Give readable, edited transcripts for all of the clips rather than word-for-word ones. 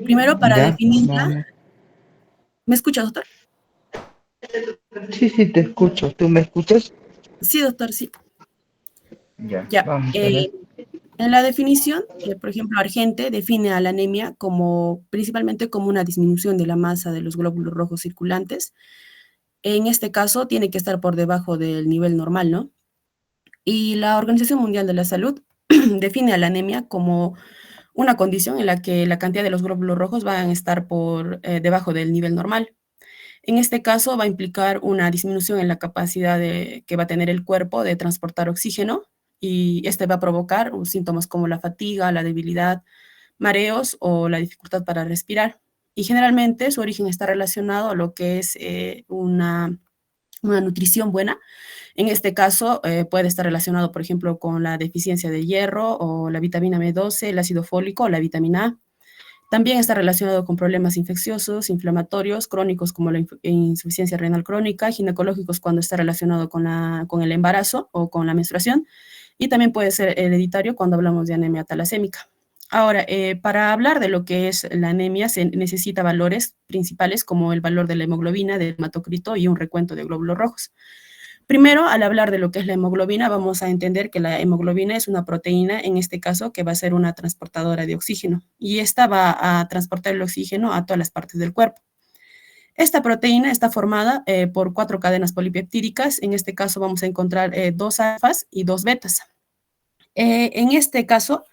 Primero, para Ya, definirla, vamos. ¿me escucha, doctor? Sí, sí, te escucho. ¿Tú me escuchas? Sí, doctor, sí. Ya, Ya. vamos a ver. En la definición, por ejemplo, Argente define a la anemia como principalmente como una disminución de la masa de los glóbulos rojos circulantes. En este caso, tiene que estar por debajo del nivel normal, ¿no? Y la Organización Mundial de la Salud define a la anemia como una condición en la que la cantidad de los glóbulos rojos van a estar por debajo del nivel normal. En este caso, va a implicar una disminución en la capacidad que va a tener el cuerpo de transportar oxígeno y este va a provocar síntomas como la fatiga, la debilidad, mareos o la dificultad para respirar. Y generalmente su origen está relacionado a lo que es una nutrición buena. En este caso, puede estar relacionado, por ejemplo, con la deficiencia de hierro o la vitamina B12, el ácido fólico o la vitamina A. También está relacionado con problemas infecciosos, inflamatorios, crónicos como la insuficiencia renal crónica, ginecológicos cuando está relacionado con el embarazo o con la menstruación, y también puede ser hereditario cuando hablamos de anemia talasémica. Ahora, para hablar de lo que es la anemia, se necesita valores principales como el valor de la hemoglobina, del hematocrito y un recuento de glóbulos rojos. Primero, al hablar de lo que es la hemoglobina, vamos a entender que la hemoglobina es una proteína, en este caso, que va a ser una transportadora de oxígeno, y esta va a transportar el oxígeno a todas las partes del cuerpo. Esta proteína está formada por 4 cadenas polipeptídicas, en este caso vamos a encontrar 2 alfas y 2 betas. En este caso,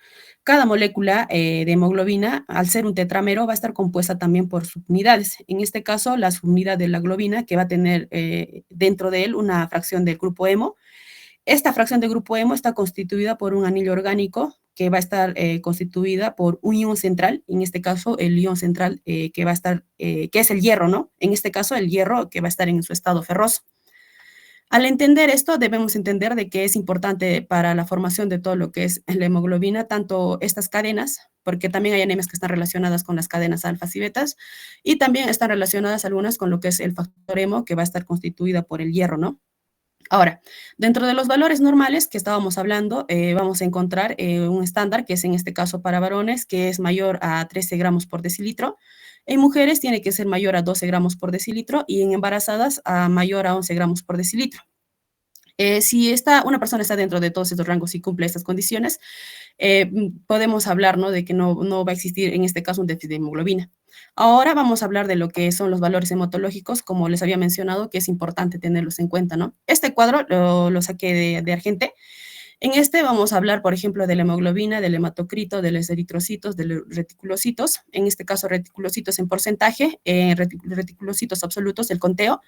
cada molécula de hemoglobina, al ser un tetrámero, va a estar compuesta también por subunidades. En este caso, la subunidad de la globina, que va a tener dentro de él una fracción del grupo hemo. Esta fracción de grupo hemo está constituida por un anillo orgánico que va a estar constituida por un ion central, en este caso el ion central que va a estar, que es el hierro, ¿no? En este caso el hierro que va a estar en su estado ferroso. Al entender esto, debemos entender de que es importante para la formación de todo lo que es la hemoglobina, tanto estas cadenas, porque también hay anemias que están relacionadas con las cadenas alfas y betas, y también están relacionadas algunas con lo que es el factor hemo, que va a estar constituida por el hierro, ¿no? Ahora, dentro de los valores normales que estábamos hablando, vamos a encontrar un estándar, que es en este caso para varones, que es mayor a 13 gramos por decilitro. En mujeres tiene que ser mayor a 12 gramos por decilitro y en embarazadas a mayor a 11 gramos por decilitro. Si una persona está dentro de todos estos rangos y cumple estas condiciones, podemos hablar, ¿no?, de que no va a existir en este caso un déficit de hemoglobina. Ahora vamos a hablar de lo que son los valores hematológicos, como les había mencionado, que es importante tenerlos en cuenta, ¿no? Este cuadro lo saqué de Argente. En este vamos a hablar, por ejemplo, de la hemoglobina, del hematocrito, de los eritrocitos, de los reticulocitos, en este caso reticulocitos en porcentaje, reticulocitos absolutos, el conteo.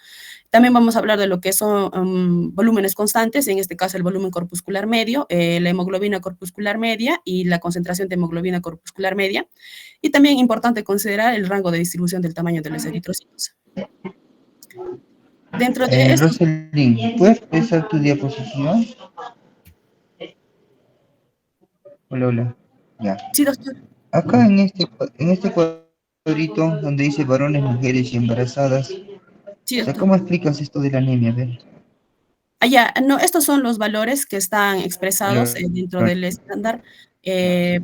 También vamos a hablar de lo que son volúmenes constantes, en este caso el volumen corpuscular medio, la hemoglobina corpuscular media y la concentración de hemoglobina corpuscular media. Y también importante considerar el rango de distribución del tamaño de los eritrocitos. Dentro de esto, Rosalind, ¿puedes pasar tu diapositiva? Hola, hola. Ya. sí, doctor, Acá en este cuadrito donde dice varones, mujeres y embarazadas, sí, o sea, doctor. ¿cómo explicas esto de la anemia? A ver. Ya, no, estos son los valores que están expresados Hola, dentro del estándar.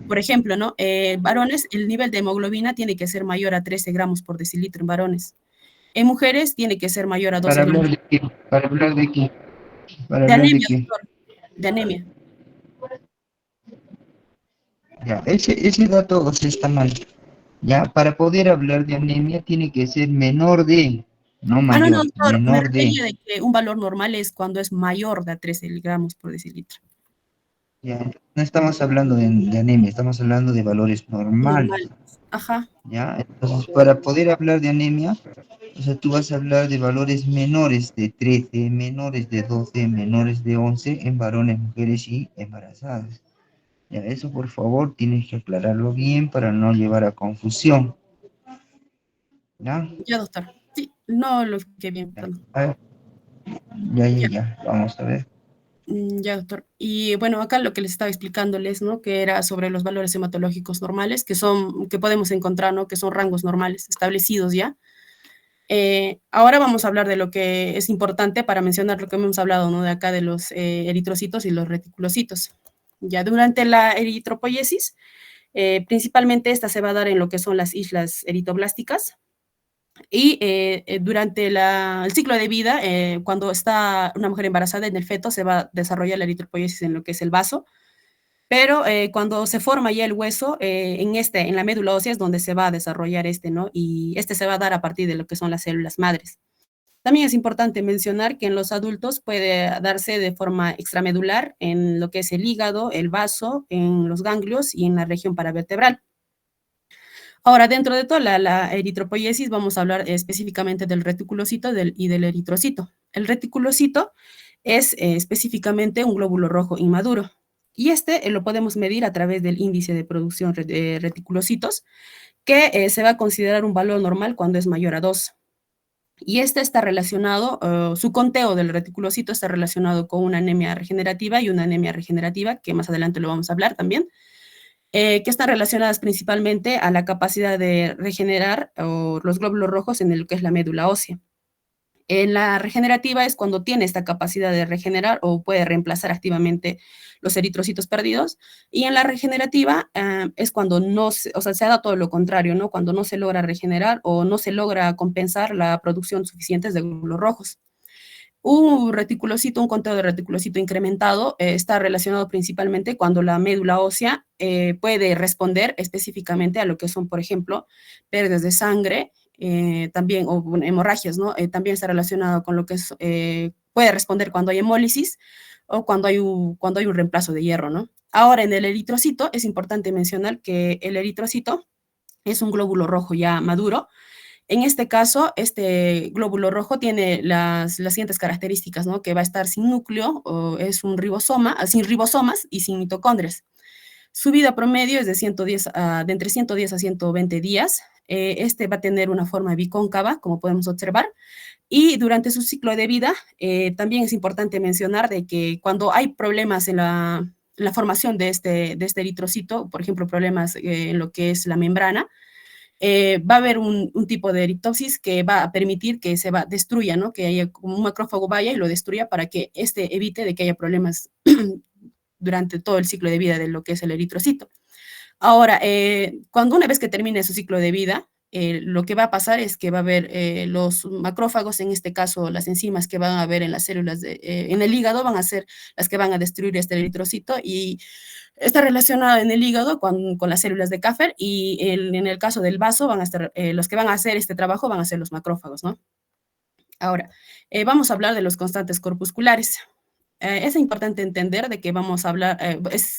Por ejemplo, ¿no? Varones, el nivel de hemoglobina tiene que ser mayor a 13 gramos por decilitro en varones. En mujeres tiene que ser mayor a ¿para 12 gramos. hablar de qué? ¿Para hablar de qué? ¿Para De hablar de anemia, qué? doctor, de anemia. Ya, ese dato o sea, está mal. Ya, para poder hablar de anemia tiene que ser menor de, no No, mayor, doctor, me menor de. refería de que un valor normal es cuando es mayor de 13 gramos por decilitro. Ya, no estamos hablando de anemia, estamos hablando de valores normales. Normal. Ajá, Ya, entonces para poder hablar de anemia, o sea, tú vas a hablar de valores menores de 13, menores de 12, menores de 11 en varones, mujeres y embarazadas. Ya, eso por favor tienes que aclararlo bien para no llevar a confusión. ¿Ya? ya, doctor. Sí, no lo que bien, Ya, perdón. a ver, ya, ya, Ya. ya, vamos a ver. Ya, doctor. Y bueno, acá lo que les estaba explicándoles, ¿no? Que era sobre los valores hematológicos normales, que podemos encontrar, ¿no? Que son rangos normales establecidos ya. Ahora vamos a hablar de lo que es importante para mencionar lo que hemos hablado, ¿no? De acá de los eritrocitos y los reticulocitos. Ya durante la eritropoyesis, Principalmente esta se va a dar en lo que son las islas eritroblásticas y durante el ciclo de vida, cuando está una mujer embarazada en el feto, se va a desarrollar la eritropoiesis en lo que es el vaso, pero cuando se forma ya el hueso, en la médula ósea es donde se va a desarrollar ¿no? Y este se va a dar a partir de lo que son las células madres. También es importante mencionar que en los adultos puede darse de forma extramedular en lo que es el hígado, el vaso, en los ganglios y en la región paravertebral. Ahora, dentro de toda la eritropoiesis, vamos a hablar específicamente del reticulocito y del eritrocito. El reticulocito es específicamente un glóbulo rojo inmaduro. Y lo podemos medir a través del índice de producción de reticulocitos, que se va a considerar un valor normal cuando es mayor a 2. Y está relacionado, su conteo del reticulocito está relacionado con una anemia regenerativa y una anemia regenerativa, que más adelante lo vamos a hablar también, que están relacionadas principalmente a la capacidad de regenerar los glóbulos rojos en lo que es la médula ósea. En la regenerativa es cuando tiene esta capacidad de regenerar o puede reemplazar activamente los eritrocitos perdidos. Y en la regenerativa es cuando se ha dado todo lo contrario, ¿no? Cuando no se logra regenerar o no se logra compensar la producción suficiente de glóbulos rojos. Un conteo de reticulocito incrementado está relacionado principalmente cuando la médula ósea puede responder específicamente a lo que son, por ejemplo, pérdidas de sangre, también, o hemorragias, ¿no? También está relacionado con lo que puede responder cuando hay hemólisis o cuando hay un reemplazo de hierro, ¿no? Ahora, en el eritrocito, es importante mencionar que el eritrocito es un glóbulo rojo ya maduro. En este caso, este glóbulo rojo tiene las siguientes características, ¿no? Que va a estar sin núcleo, o es un ribosoma, sin ribosomas y sin mitocondrias. Su vida promedio es de entre 110 a 120 días. Va a tener una forma bicóncava, como podemos observar, y durante su ciclo de vida, también es importante mencionar de que cuando hay problemas en la formación de este eritrocito, por ejemplo, problemas en lo que es la membrana, va a haber un tipo de eritopsis que va a permitir que destruya, ¿no? Que haya como un macrófago vaya y lo destruya para que evite de que haya problemas durante todo el ciclo de vida de lo que es el eritrocito. Ahora, una vez que termine su ciclo de vida, lo que va a pasar es que va a haber los macrófagos, en este caso las enzimas que van a haber en las células en el hígado, van a ser las que van a destruir este eritrocito y está relacionado en el hígado con las células de Kaffer y en el caso del vaso van a estar, los que van a hacer este trabajo van a ser los macrófagos, ¿no? Ahora, vamos a hablar de los constantes corpusculares. Es importante entender de que vamos a hablar,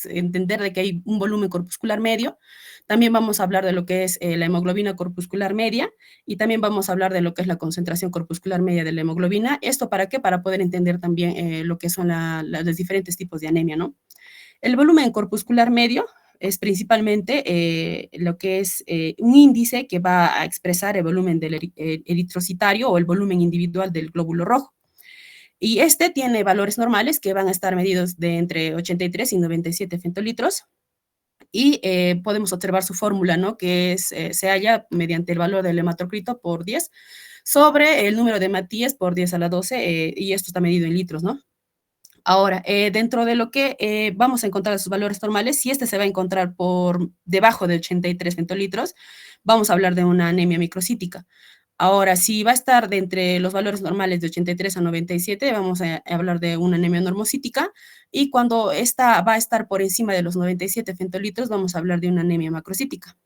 entender de que hay un volumen corpuscular medio. También vamos a hablar de lo que es la hemoglobina corpuscular media y también vamos a hablar de lo que es la concentración corpuscular media de la hemoglobina. ¿Esto para qué? Para poder entender también lo que son los diferentes tipos de anemia, ¿no? El volumen corpuscular medio es principalmente lo que es un índice que va a expresar el volumen del eritrocitario o el volumen individual del glóbulo rojo. Y tiene valores normales que van a estar medidos de entre 83 y 97 femtolitros. Y podemos observar su fórmula, ¿no? Que se halla mediante el valor del hematocrito por 10 sobre el número de Matías por 10 a la 12, y esto está medido en litros, ¿no? Ahora, dentro de lo que vamos a encontrar sus valores normales, si se va a encontrar por debajo de 83 femtolitros, vamos a hablar de una anemia microcítica. Ahora, si va a estar de entre los valores normales de 83 a 97, vamos a hablar de una anemia normocítica, y cuando esta va a estar por encima de los 97 femtolitros, vamos a hablar de una anemia macrocítica.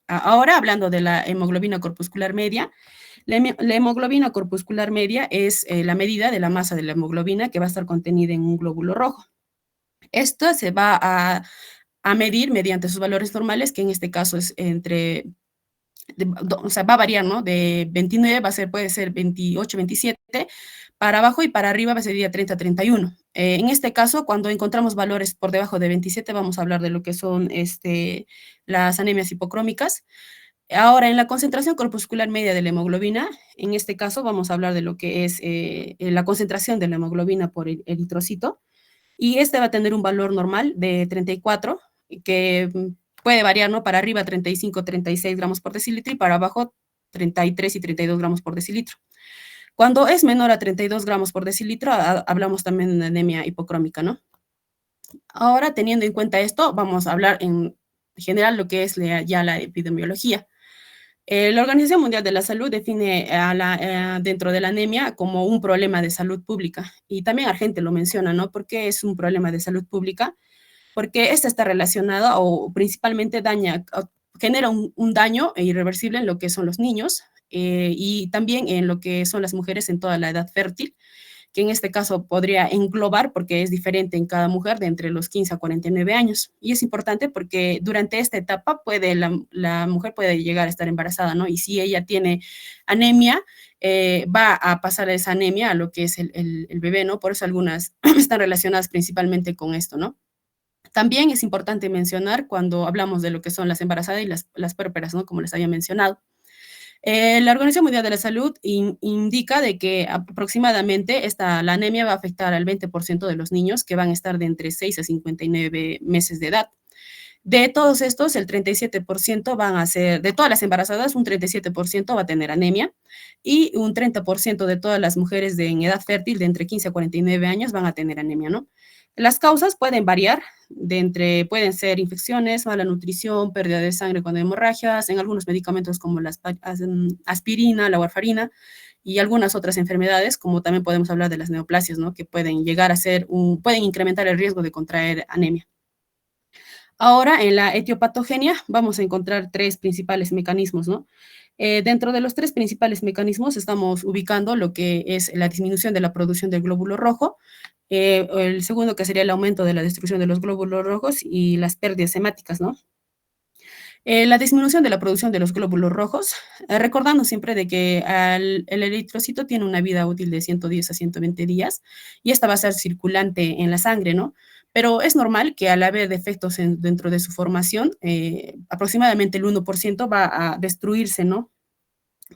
Ahora, hablando de la hemoglobina corpuscular media, la hemoglobina corpuscular media es la medida de la masa de la hemoglobina que va a estar contenida en un glóbulo rojo. Esto se va a medir mediante sus valores normales, que en este caso es o sea, va a variar, ¿no? De 29 puede ser 28, 27, para abajo y para arriba sería 30, 31. En este caso, cuando encontramos valores por debajo de 27, vamos a hablar de lo que son las anemias hipocrómicas. Ahora, en la concentración corpuscular media de la hemoglobina, en este caso vamos a hablar de lo que es la concentración de la hemoglobina por eritrocito, y va a tener un valor normal de 34, que puede variar, ¿no? Para arriba 35, 36 gramos por decilitro y para abajo 33 y 32 gramos por decilitro. Cuando es menor a 32 gramos por decilitro, hablamos también de una anemia hipocrómica, ¿no? Ahora, teniendo en cuenta esto, vamos a hablar general lo que es ya la epidemiología. La Organización Mundial de la Salud define dentro de la anemia como un problema de salud pública, y también Argente lo menciona, ¿no? ¿Por qué es un problema de salud pública? Porque esta está relacionada o principalmente genera un daño irreversible en lo que son los niños, y también en lo que son las mujeres en toda la edad fértil, que en este caso podría englobar, porque es diferente en cada mujer, de entre los 15 a 49 años. Y es importante porque durante esta etapa la mujer puede llegar a estar embarazada, ¿no? Y si ella tiene anemia, va a pasar esa anemia a lo que es el bebé, ¿no? Por eso algunas están relacionadas principalmente con esto, ¿no? También es importante mencionar cuando hablamos de lo que son las embarazadas y las puérperas, ¿no? Como les había mencionado. La Organización Mundial de la Salud indica de que aproximadamente la anemia va a afectar al 20% de los niños que van a estar de entre 6 a 59 meses de edad. De todos estos, el 37% van a ser, de todas las embarazadas, un 37% va a tener anemia, y un 30% de todas las mujeres en edad fértil de entre 15 a 49 años van a tener anemia, ¿no? Las causas pueden variar, pueden ser infecciones, mala nutrición, pérdida de sangre con hemorragias, en algunos medicamentos como la aspirina, la warfarina, y algunas otras enfermedades, como también podemos hablar de las neoplasias, ¿no? Que pueden llegar a pueden incrementar el riesgo de contraer anemia. Ahora, en la etiopatogenia vamos a encontrar tres principales mecanismos, ¿no? Dentro de los tres principales mecanismos estamos ubicando lo que es la disminución de la producción del glóbulo rojo, el segundo, que sería el aumento de la destrucción de los glóbulos rojos, y las pérdidas hemáticas, ¿no? La disminución de la producción de los glóbulos rojos, recordando siempre de que el eritrocito tiene una vida útil de 110 a 120 días, y esta va a ser circulante en la sangre, ¿no? Pero es normal que al haber defectos dentro de su formación, aproximadamente el 1% va a destruirse, ¿no?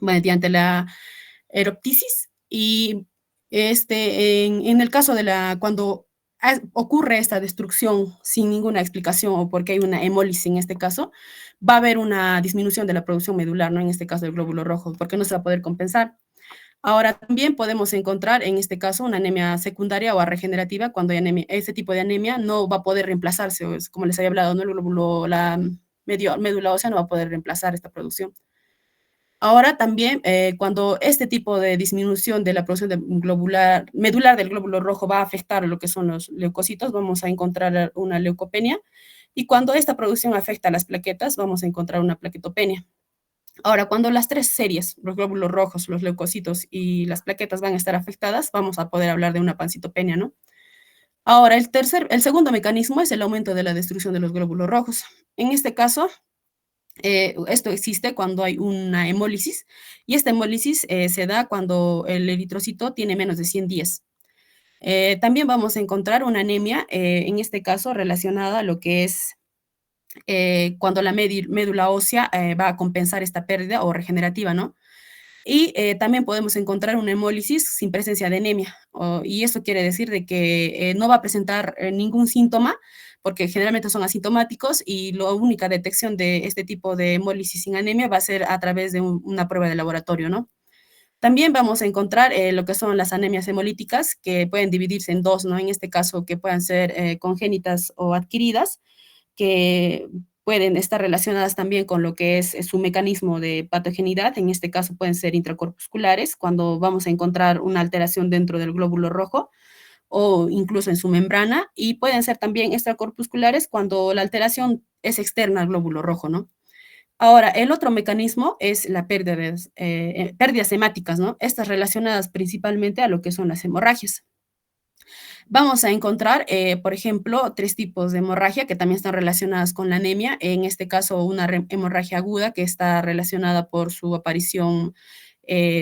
Mediante la eroptisis, y en el caso cuando ocurre esta destrucción sin ninguna explicación, o porque hay una hemólisis en este caso, va a haber una disminución de la producción medular, ¿no? En este caso del glóbulo rojo, porque no se va a poder compensar. Ahora, también podemos encontrar en este caso una anemia secundaria o regenerativa, cuando hay anemia. Este tipo de anemia no va a poder reemplazarse, como les había hablado, ¿no? La médula ósea no va a poder reemplazar esta producción. Ahora también, cuando este tipo de disminución de la producción medular del glóbulo rojo va a afectar lo que son los leucocitos, vamos a encontrar una leucopenia, y cuando esta producción afecta a las plaquetas, vamos a encontrar una plaquetopenia. Ahora, cuando las tres series, los glóbulos rojos, los leucocitos y las plaquetas, van a estar afectadas, vamos a poder hablar de una pancitopenia, ¿no? Ahora, el segundo mecanismo es el aumento de la destrucción de los glóbulos rojos. En este caso, esto existe cuando hay una hemólisis, y esta hemólisis se da cuando el eritrocito tiene menos de 100 días. También vamos a encontrar una anemia, en este caso relacionada a lo que es cuando la médula ósea va a compensar esta pérdida o regenerativa, ¿no? Y también podemos encontrar una hemólisis sin presencia de anemia, y eso quiere decir de que no va a presentar ningún síntoma, porque generalmente son asintomáticos, y la única detección de este tipo de hemólisis sin anemia va a ser a través de una prueba de laboratorio, ¿no? También vamos a encontrar lo que son las anemias hemolíticas, que pueden dividirse en dos, ¿no? En este caso, que puedan ser congénitas o adquiridas, que pueden estar relacionadas también con lo que es su mecanismo de patogenidad. En este caso pueden ser intracorpusculares, cuando vamos a encontrar una alteración dentro del glóbulo rojo o incluso en su membrana, y pueden ser también extracorpusculares cuando la alteración es externa al glóbulo rojo, ¿no? Ahora, el otro mecanismo es la pérdidas hemáticas, ¿no? Estas relacionadas principalmente a lo que son las hemorragias. Vamos a encontrar, por ejemplo, tres tipos de hemorragia que también están relacionadas con la anemia. En este caso, una hemorragia aguda, que está relacionada por su aparición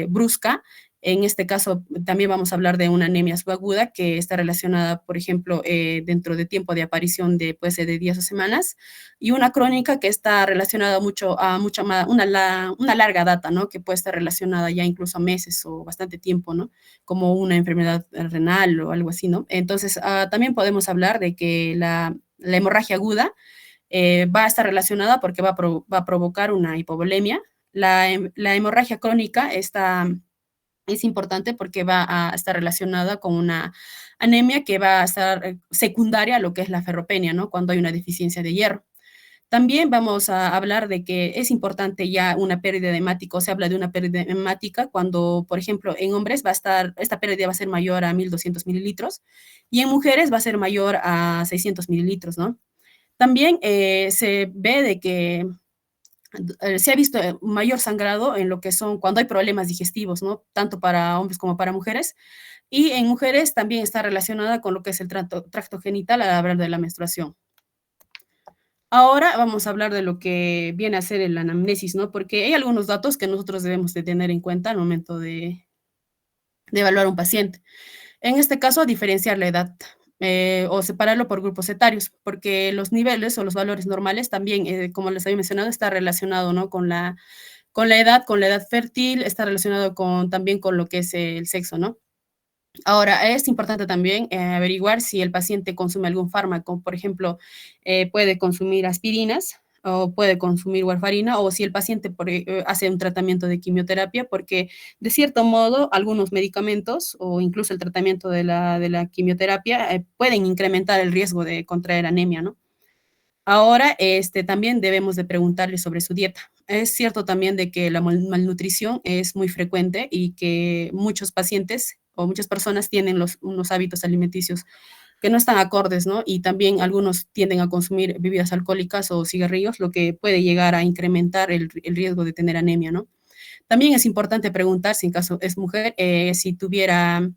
brusca. En este caso, también vamos a hablar de una anemia subaguda, que está relacionada, por ejemplo, dentro de tiempo de aparición puede ser de días o semanas, y una crónica, que está relacionada una larga data, ¿no? Que puede estar relacionada ya incluso a meses o bastante tiempo, ¿no? Como una enfermedad renal o algo así, ¿no? Entonces, también podemos hablar de que la hemorragia aguda va a estar relacionada porque va a provocar una hipovolemia. La hemorragia crónica es importante porque va a estar relacionada con una anemia que va a estar secundaria a lo que es la ferropenia, ¿no? Cuando hay una deficiencia de hierro. También vamos a hablar de que es importante ya una pérdida hemática, o se habla de una pérdida hemática cuando, por ejemplo, en hombres esta pérdida va a ser mayor a 1.200 mililitros y en mujeres va a ser mayor a 600 mililitros, ¿no? También se ve de que se ha visto mayor sangrado en lo que son cuando hay problemas digestivos, ¿no? Tanto para hombres como para mujeres. Y en mujeres también está relacionada con lo que es el tracto genital al hablar de la menstruación. Ahora vamos a hablar de lo que viene a ser el anamnesis, ¿no? Porque hay algunos datos que nosotros debemos de tener en cuenta al momento de evaluar a un paciente. En este caso, diferenciar la edad o separarlo por grupos etarios, porque los niveles o los valores normales también, como les había mencionado, está relacionado, ¿no? Con la edad fértil, está relacionado también con lo que es el sexo, ¿no? Ahora, es importante también averiguar si el paciente consume algún fármaco, por ejemplo, puede consumir aspirinas o puede consumir warfarina, o si el paciente hace un tratamiento de quimioterapia, porque de cierto modo algunos medicamentos o incluso el tratamiento de la quimioterapia pueden incrementar el riesgo de contraer anemia, ¿no? Ahora, también debemos de preguntarle sobre su dieta. Es cierto también de que la malnutrición es muy frecuente y que muchos pacientes o muchas personas tienen unos hábitos alimenticios que no están acordes, ¿no? Y también algunos tienden a consumir bebidas alcohólicas o cigarrillos, lo que puede llegar a incrementar el riesgo de tener anemia, ¿no? También es importante preguntar, si en caso es mujer, si tuviera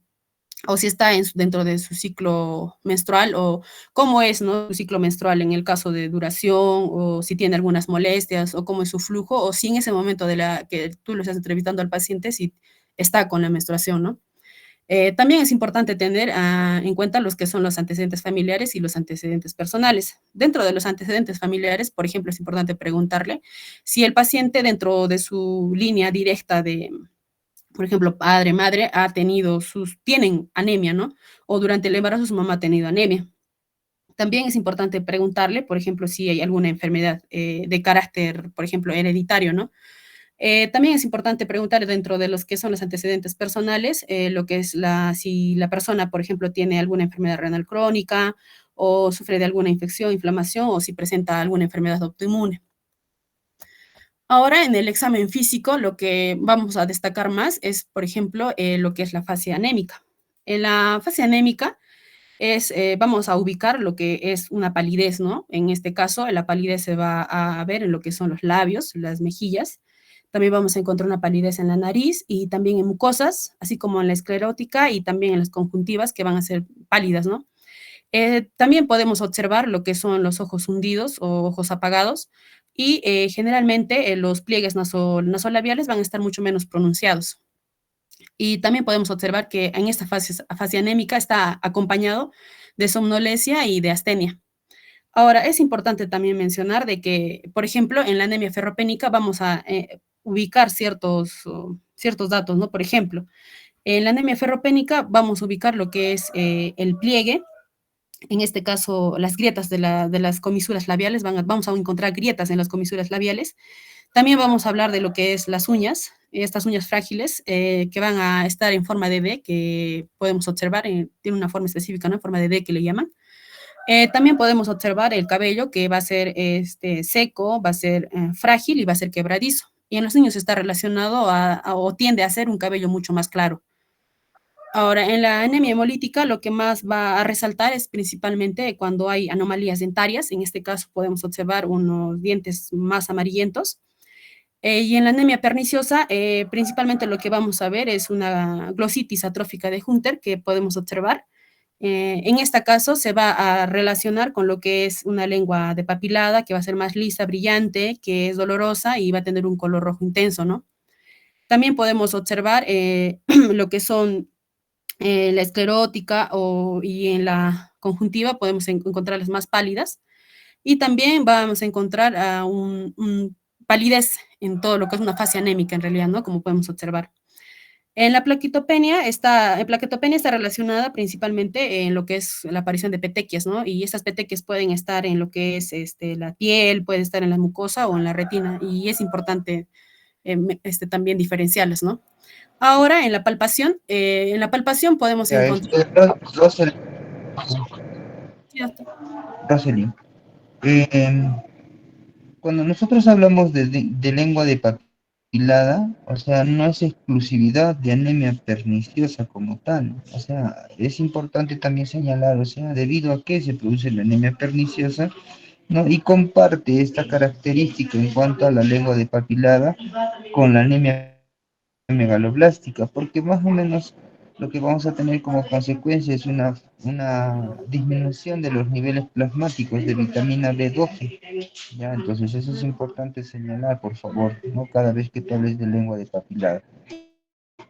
o si está dentro de su ciclo menstrual o cómo es, ¿no? Su ciclo menstrual en el caso de duración o si tiene algunas molestias o cómo es su flujo o si en ese momento que tú lo estás entrevistando al paciente, si está con la menstruación, ¿no? También es importante tener en cuenta los que son los antecedentes familiares y los antecedentes personales. Dentro de los antecedentes familiares, por ejemplo, es importante preguntarle si el paciente dentro de su línea directa por ejemplo, padre, madre, tienen anemia, ¿no? O durante el embarazo su mamá ha tenido anemia. También es importante preguntarle, por ejemplo, si hay alguna enfermedad de carácter, por ejemplo, hereditario, ¿no? También es importante preguntar dentro de los que son los antecedentes personales, lo que es si la persona, por ejemplo, tiene alguna enfermedad renal crónica o sufre de alguna infección, inflamación o si presenta alguna enfermedad autoinmune. Ahora, en el examen físico, lo que vamos a destacar más es, por ejemplo, lo que es la fase anémica. En la fase anémica vamos a ubicar lo que es una palidez, ¿no? En este caso, la palidez se va a ver en lo que son los labios, las mejillas. También vamos a encontrar una palidez en la nariz y también en mucosas, así como en la esclerótica y también en las conjuntivas que van a ser pálidas, ¿no? También podemos observar lo que son los ojos hundidos o ojos apagados y generalmente los pliegues nasolabiales van a estar mucho menos pronunciados. Y también podemos observar que en esta fase anémica está acompañado de somnolencia y de astenia. Ahora, es importante también mencionar de que, por ejemplo, en la anemia ferropénica vamos a ubicar ciertos datos, ¿no? Por ejemplo, en la anemia ferropénica vamos a ubicar lo que es el pliegue, en este caso las grietas de las comisuras labiales, vamos a encontrar grietas en las comisuras labiales. También vamos a hablar de lo que es las uñas, estas uñas frágiles que van a estar en forma de D, que podemos observar, tiene una forma específica, ¿no? En forma de D que le llaman. También podemos observar el cabello que va a ser seco, va a ser frágil y va a ser quebradizo. Y en los niños está relacionado o tiende a ser un cabello mucho más claro. Ahora, en la anemia hemolítica, lo que más va a resaltar es principalmente cuando hay anomalías dentarias. En este caso, podemos observar unos dientes más amarillentos. Y en la anemia perniciosa, principalmente lo que vamos a ver es una glositis atrófica de Hunter que podemos observar. En este caso, se va a relacionar con lo que es una lengua depapilada, que va a ser más lisa, brillante, que es dolorosa y va a tener un color rojo intenso, ¿no? También podemos observar lo que son la esclerótica y en la conjuntiva podemos encontrarlas más pálidas y también vamos a encontrar un palidez en todo lo que es una fase anémica en realidad, ¿no? Como podemos observar. En la plaquetopenia está relacionada principalmente en lo que es la aparición de petequias, ¿no? Y estas petequias pueden estar en lo que es la piel, puede estar en la mucosa o en la retina y es importante también diferenciarlas, ¿no? Ahora, en la palpación podemos Ya, encontrar. Jocelyn, cuando nosotros hablamos de lengua de papilada, o sea, no es exclusividad de anemia perniciosa como tal. O sea, es importante también señalar, o sea, debido a que se produce la anemia perniciosa, ¿no? Y comparte esta característica en cuanto a la lengua de papilada con la anemia megaloblástica, porque más o menos lo que vamos a tener como consecuencia es una disminución de los niveles plasmáticos de vitamina B12. Ya, entonces eso es importante señalar, por favor, ¿no? Cada vez que tú hables de lengua de papilar.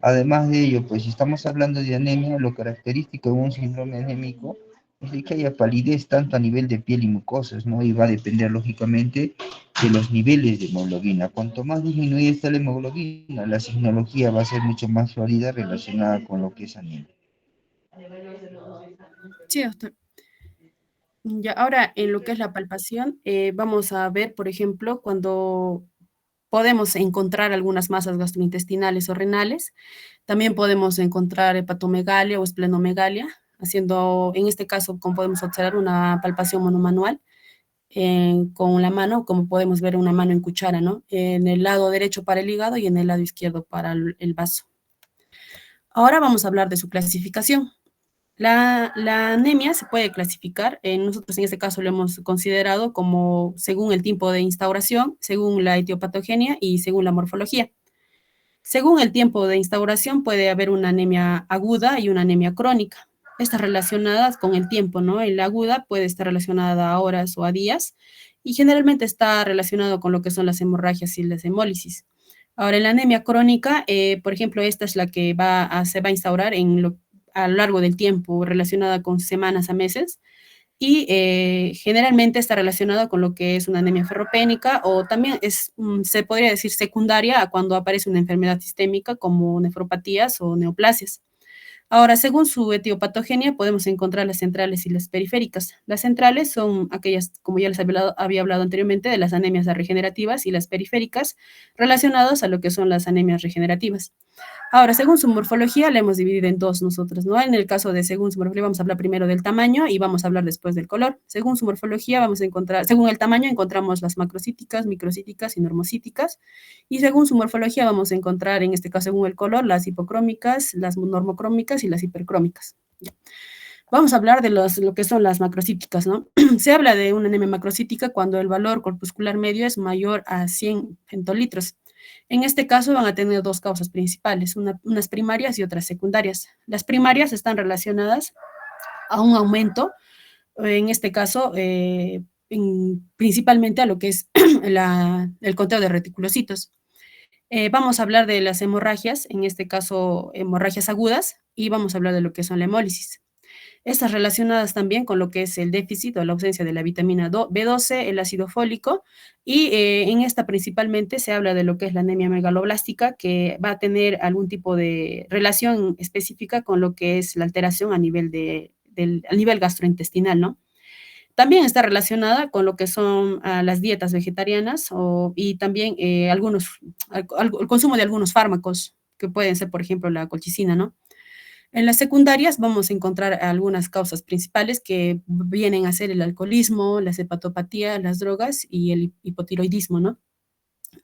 Además de ello, pues si estamos hablando de anemia, lo característico de un síndrome anémico es de que haya palidez tanto a nivel de piel y mucosas, ¿no? Y va a depender lógicamente de los niveles de hemoglobina. Cuanto más disminuida está la hemoglobina, la signología va a ser mucho más sólida relacionada con lo que es anemia. Sí, doctor. Ya, ahora, en lo que es la palpación, vamos a ver, por ejemplo, cuando podemos encontrar algunas masas gastrointestinales o renales. También podemos encontrar hepatomegalia o esplenomegalia, haciendo, en este caso, como podemos observar, una palpación monomanual con la mano, como podemos ver una mano en cuchara, ¿no? En el lado derecho para el hígado y en el lado izquierdo para el vaso. Ahora vamos a hablar de su clasificación. La anemia se puede clasificar, nosotros en este caso lo hemos considerado como según el tiempo de instauración, según la etiopatogenia y según la morfología. Según el tiempo de instauración puede haber una anemia aguda y una anemia crónica. Estas relacionadas con el tiempo, ¿no? La aguda puede estar relacionada a horas o a días y generalmente está relacionado con lo que son las hemorragias y las hemólisis. Ahora, en la anemia crónica, por ejemplo, esta es la que se va a instaurar a lo largo del tiempo, relacionada con semanas a meses, y generalmente está relacionado con lo que es una anemia ferropénica o también se podría decir secundaria a cuando aparece una enfermedad sistémica como nefropatías o neoplasias. Ahora, según su etiopatogenia, podemos encontrar las centrales y las periféricas. Las centrales son aquellas, como ya les había hablado anteriormente, de las anemias regenerativas y las periféricas relacionadas a lo que son las anemias regenerativas. Ahora, según su morfología, la hemos dividido en dos nosotros, ¿no? En el caso de según su morfología, vamos a hablar primero del tamaño y vamos a hablar después del color. Según su morfología, vamos a encontrar, según el tamaño, encontramos las macrocíticas, microcíticas y normocíticas. Y según su morfología, vamos a encontrar, en este caso, según el color, las hipocrómicas, las normocrómicas y las hipercrómicas. Ya. Vamos a hablar de lo que son las macrocíticas, ¿no? Se habla de una anemia macrocítica cuando el valor corpuscular medio es mayor a 100 hentolitros. En este caso van a tener dos causas principales, unas primarias y otras secundarias. Las primarias están relacionadas a un aumento, en este caso, principalmente a lo que es el conteo de reticulocitos. Vamos a hablar de las hemorragias, en este caso hemorragias agudas, y vamos a hablar de lo que son la hemólisis. Estas relacionadas también con lo que es el déficit o la ausencia de la vitamina B12, el ácido fólico, y en esta principalmente se habla de lo que es la anemia megaloblástica, que va a tener algún tipo de relación específica con lo que es la alteración a a nivel gastrointestinal, ¿no? También está relacionada con lo que son las dietas vegetarianas y también el consumo de algunos fármacos, que pueden ser, por ejemplo, la colchicina, ¿no? En las secundarias vamos a encontrar algunas causas principales que vienen a ser el alcoholismo, la hepatopatías, las drogas y el hipotiroidismo, ¿no?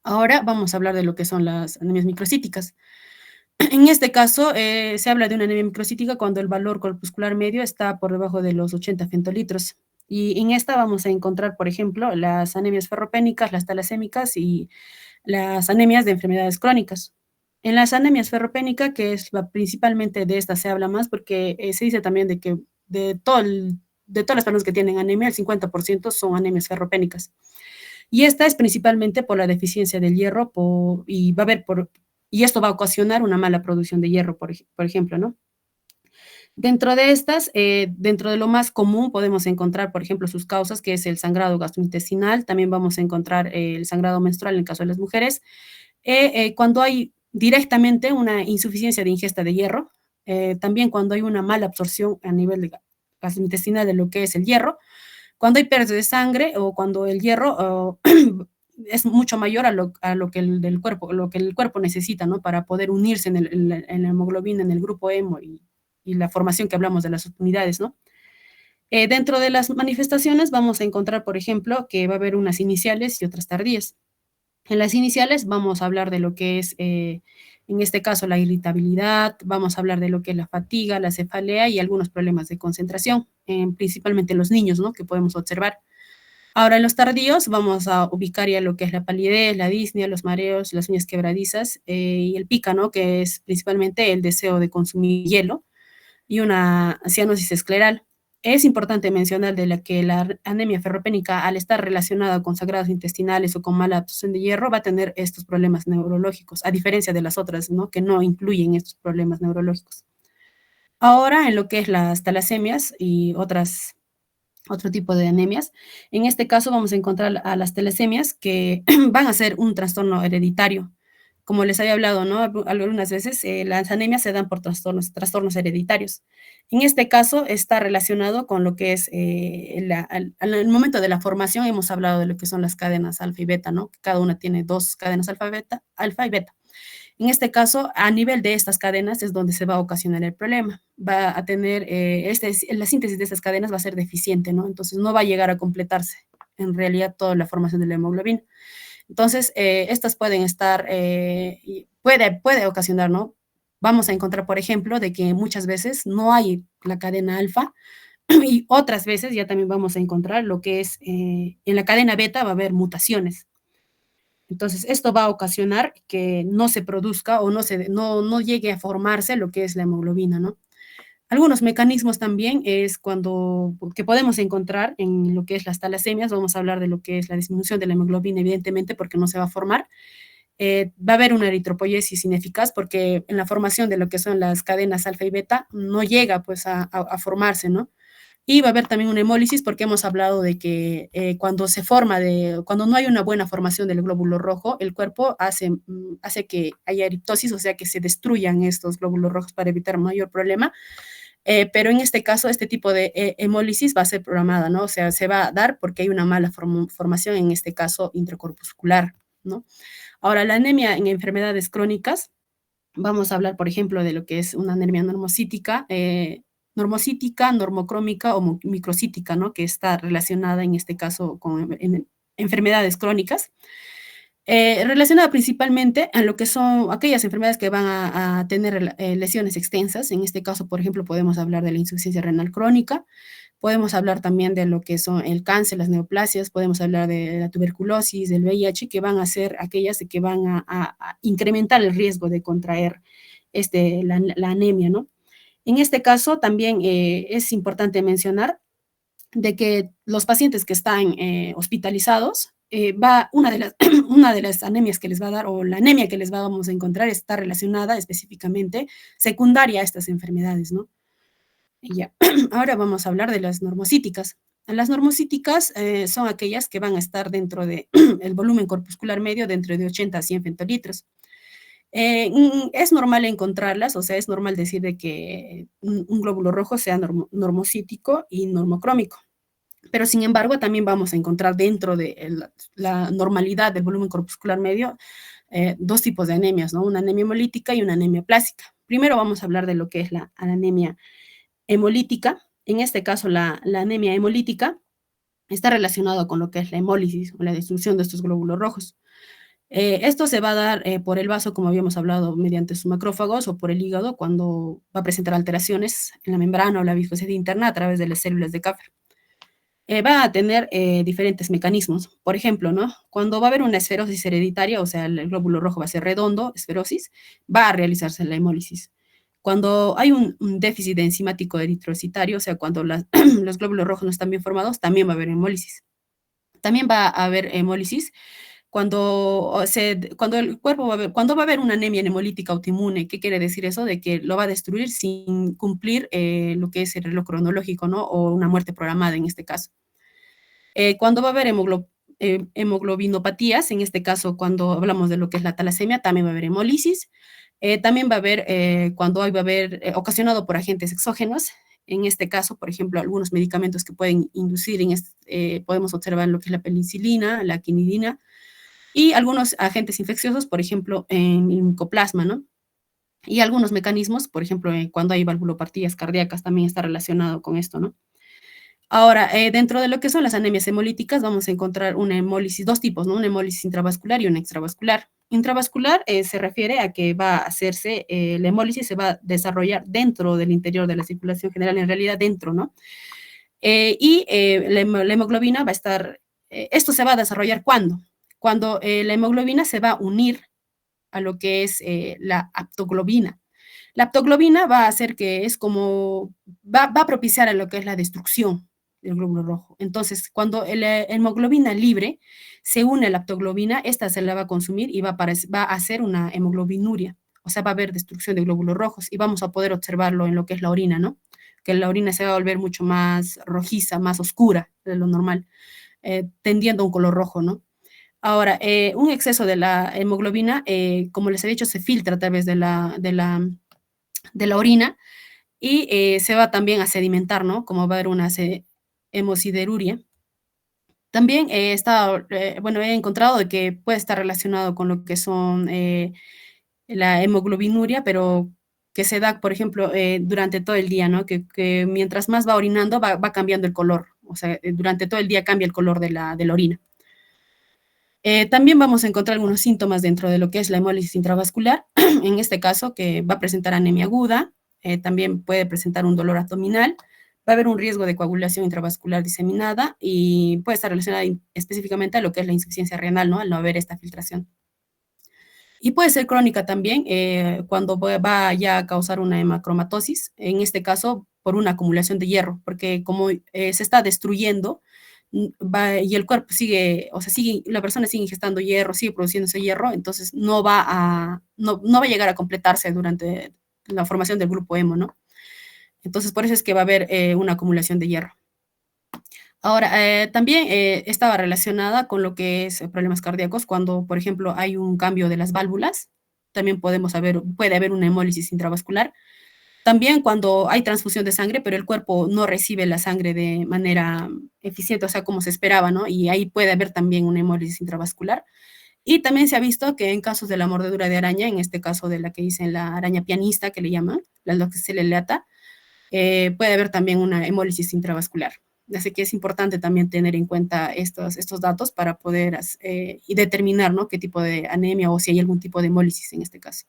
Ahora vamos a hablar de lo que son las anemias microcíticas. En este caso, se habla de una anemia microcítica cuando el valor corpuscular medio está por debajo de los 80 femtolitros. Y en esta vamos a encontrar, por ejemplo, las anemias ferropénicas, las talasémicas y las anemias de enfermedades crónicas. En las anemias ferropénicas, que es principalmente de esta se habla más porque se dice también de que de todas las personas que tienen anemia, el 50% son anemias ferropénicas. Y esta es principalmente por la deficiencia del hierro y esto va a ocasionar una mala producción de hierro, por ejemplo, ¿no? Dentro de estas, dentro de lo más común podemos encontrar, por ejemplo, sus causas, que es el sangrado gastrointestinal, también vamos a encontrar el sangrado menstrual en el caso de las mujeres, cuando hay directamente una insuficiencia de ingesta de hierro, también cuando hay una mala absorción a nivel gastrointestinal de lo que es el hierro, cuando hay pérdida de sangre o cuando el hierro es mucho mayor a lo que lo que el cuerpo necesita, ¿no? Para poder unirse en la hemoglobina, en el grupo hemo y la formación que hablamos de las unidades, ¿no? Dentro de las manifestaciones vamos a encontrar, por ejemplo, que va a haber unas iniciales y otras tardías. En las iniciales vamos a hablar de lo que es, en este caso, la irritabilidad, vamos a hablar de lo que es la fatiga, la cefalea y algunos problemas de concentración, principalmente en los niños, ¿no? Que podemos observar. Ahora, en los tardíos vamos a ubicar ya lo que es la palidez, la disnea, los mareos, las uñas quebradizas y el pica, ¿no? Que es principalmente el deseo de consumir hielo y una cianosis escleral. Es importante mencionar de la que la anemia ferropénica, al estar relacionada con sangrados intestinales o con mala absorción de hierro, va a tener estos problemas neurológicos, a diferencia de las otras, ¿no? Que no incluyen estos problemas neurológicos. Ahora, en lo que es las talasemias y otro tipo de anemias. En este caso vamos a encontrar a las talasemias que van a ser un trastorno hereditario. Como les había hablado, ¿no? Algunas veces las anemias se dan por trastornos hereditarios. En este caso está relacionado con lo que es al momento de la formación, hemos hablado de lo que son las cadenas alfa y beta, ¿no? Cada una tiene dos cadenas alfa y beta. En este caso, a nivel de estas cadenas es donde se va a ocasionar el problema. Va a tener, la síntesis de estas cadenas va a ser deficiente, ¿no? Entonces no va a llegar a completarse en realidad toda la formación de la hemoglobina. Entonces, estas pueden estar, puede ocasionar, ¿no? Vamos a encontrar, por ejemplo, de que muchas veces no hay la cadena alfa y otras veces ya también vamos a encontrar lo que es, en la cadena beta va a haber mutaciones. Entonces, esto va a ocasionar que no se produzca o no llegue a formarse lo que es la hemoglobina, ¿no? Algunos mecanismos también es que podemos encontrar en lo que es las talasemias, vamos a hablar de lo que es la disminución de la hemoglobina, evidentemente, porque no se va a formar. Va a haber una eritropoyesis ineficaz porque en la formación de lo que son las cadenas alfa y beta no llega pues a formarse, ¿no? Y va a haber también una hemólisis porque hemos hablado de que cuando no hay una buena formación del glóbulo rojo, el cuerpo hace que haya eriptosis, o sea que se destruyan estos glóbulos rojos para evitar mayor problema. Pero en este caso, este tipo de hemólisis va a ser programada, ¿no? O sea, se va a dar porque hay una mala formación, en este caso intracorpuscular, ¿no? Ahora, la anemia en enfermedades crónicas, vamos a hablar, por ejemplo, de lo que es una anemia normocítica, normocrómica o microcítica, ¿no? Que está relacionada en este caso con enfermedades crónicas. Relacionada principalmente a lo que son aquellas enfermedades que van a tener lesiones extensas. En este caso, por ejemplo, podemos hablar de la insuficiencia renal crónica, podemos hablar también de lo que son el cáncer, las neoplasias, podemos hablar de la tuberculosis, del VIH, que van a ser aquellas que van a incrementar el riesgo de contraer la anemia, ¿no? En este caso, también es importante mencionar de que los pacientes que están hospitalizados, una de las anemias que les va a dar, o la anemia que les vamos a encontrar, está relacionada específicamente secundaria a estas enfermedades, ¿no? Y ya, ahora vamos a hablar de las normocíticas. Las normocíticas son aquellas que van a estar dentro del el volumen corpuscular medio dentro de 80 a 100 femtolitros. Es normal encontrarlas, o sea, es normal decir de que un glóbulo rojo sea normocítico y normocrómico. Pero sin embargo, también vamos a encontrar dentro de la normalidad del volumen corpuscular medio dos tipos de anemias, ¿no? Una anemia hemolítica y una anemia plástica. Primero vamos a hablar de lo que es la anemia hemolítica. En este caso, la anemia hemolítica está relacionada con lo que es la hemólisis o la destrucción de estos glóbulos rojos. Esto se va a dar por el vaso, como habíamos hablado, mediante sus macrófagos o por el hígado cuando va a presentar alteraciones en la membrana o la viscosidad interna a través de las células de Kapfer. Va a tener diferentes mecanismos. Por ejemplo, ¿no? Cuando va a haber una esferosis hereditaria, o sea, el glóbulo rojo va a ser redondo, esferosis, va a realizarse la hemólisis. Cuando hay un déficit enzimático eritrocitario, o sea, cuando los glóbulos rojos no están bien formados, también va a haber hemólisis. También va a haber hemólisis cuando el cuerpo cuando va a haber una anemia hemolítica autoinmune. ¿Qué quiere decir eso? De que lo va a destruir sin cumplir lo que es el reloj cronológico, ¿no? O una muerte programada en este caso. Cuando va a haber hemoglobinopatías, en este caso cuando hablamos de lo que es la talasemia, también va a haber hemólisis. También va a haber, cuando va a haber ocasionado por agentes exógenos, en este caso, por ejemplo, algunos medicamentos que pueden inducir, podemos observar lo que es la penicilina, la quinidina, y algunos agentes infecciosos, por ejemplo, en el micoplasma, ¿no? Y algunos mecanismos, por ejemplo, cuando hay valvulopatías cardíacas, también está relacionado con esto, ¿no? Ahora, dentro de lo que son las anemias hemolíticas, vamos a encontrar una hemólisis, dos tipos, ¿no? Una hemólisis intravascular y una extravascular. Intravascular se refiere a que va a hacerse, la hemólisis se va a desarrollar dentro del interior de la circulación general, en realidad dentro, ¿no? La hemoglobina va a estar, esto se va a desarrollar ¿cuándo? Cuando la hemoglobina se va a unir a lo que es la aptoglobina. La aptoglobina va a hacer que es como, va a propiciar a lo que es la destrucción del glóbulo rojo. Entonces, cuando la hemoglobina libre se une a la aptoglobina, esta se la va a consumir y va a hacer una hemoglobinuria. O sea, va a haber destrucción de glóbulos rojos y vamos a poder observarlo en lo que es la orina, ¿no? Que la orina se va a volver mucho más rojiza, más oscura de lo normal, tendiendo a un color rojo, ¿no? Ahora, un exceso de la hemoglobina, como les he dicho, se filtra a través de la orina y se va también a sedimentar, ¿no? Como va a haber una hemosideruria. También bueno, he encontrado de que puede estar relacionado con lo que son la hemoglobinuria, pero que se da, por ejemplo, durante todo el día, ¿no? Que mientras más va orinando, va cambiando el color. O sea, durante todo el día cambia el color de la orina. También vamos a encontrar algunos síntomas dentro de lo que es la hemólisis intravascular, en este caso que va a presentar anemia aguda, también puede presentar un dolor abdominal, va a haber un riesgo de coagulación intravascular diseminada y puede estar relacionada específicamente a lo que es la insuficiencia renal, ¿no? Al no haber esta filtración. Y puede ser crónica también cuando va ya a causar una hemacromatosis, en este caso por una acumulación de hierro, porque como se está destruyendo, y el cuerpo sigue, o sea, la persona sigue ingestando hierro, sigue produciendo ese hierro, entonces no va a llegar a completarse durante la formación del grupo hemo, ¿no? Entonces, por eso es que va a haber una acumulación de hierro. Ahora, también estaba relacionada con lo que es problemas cardíacos, cuando, por ejemplo, hay un cambio de las válvulas, también puede haber una hemólisis intravascular. También cuando hay transfusión de sangre, pero el cuerpo no recibe la sangre de manera eficiente, o sea, como se esperaba, ¿no? Y ahí puede haber también una hemólisis intravascular. Y también se ha visto que en casos de la mordedura de araña, en este caso de la que dicen la araña pianista, que le llaman, la Loxoscelia leata, puede haber también una hemólisis intravascular. Así que es importante también tener en cuenta estos datos para poder y determinar, ¿no? Qué tipo de anemia o si hay algún tipo de hemólisis en este caso.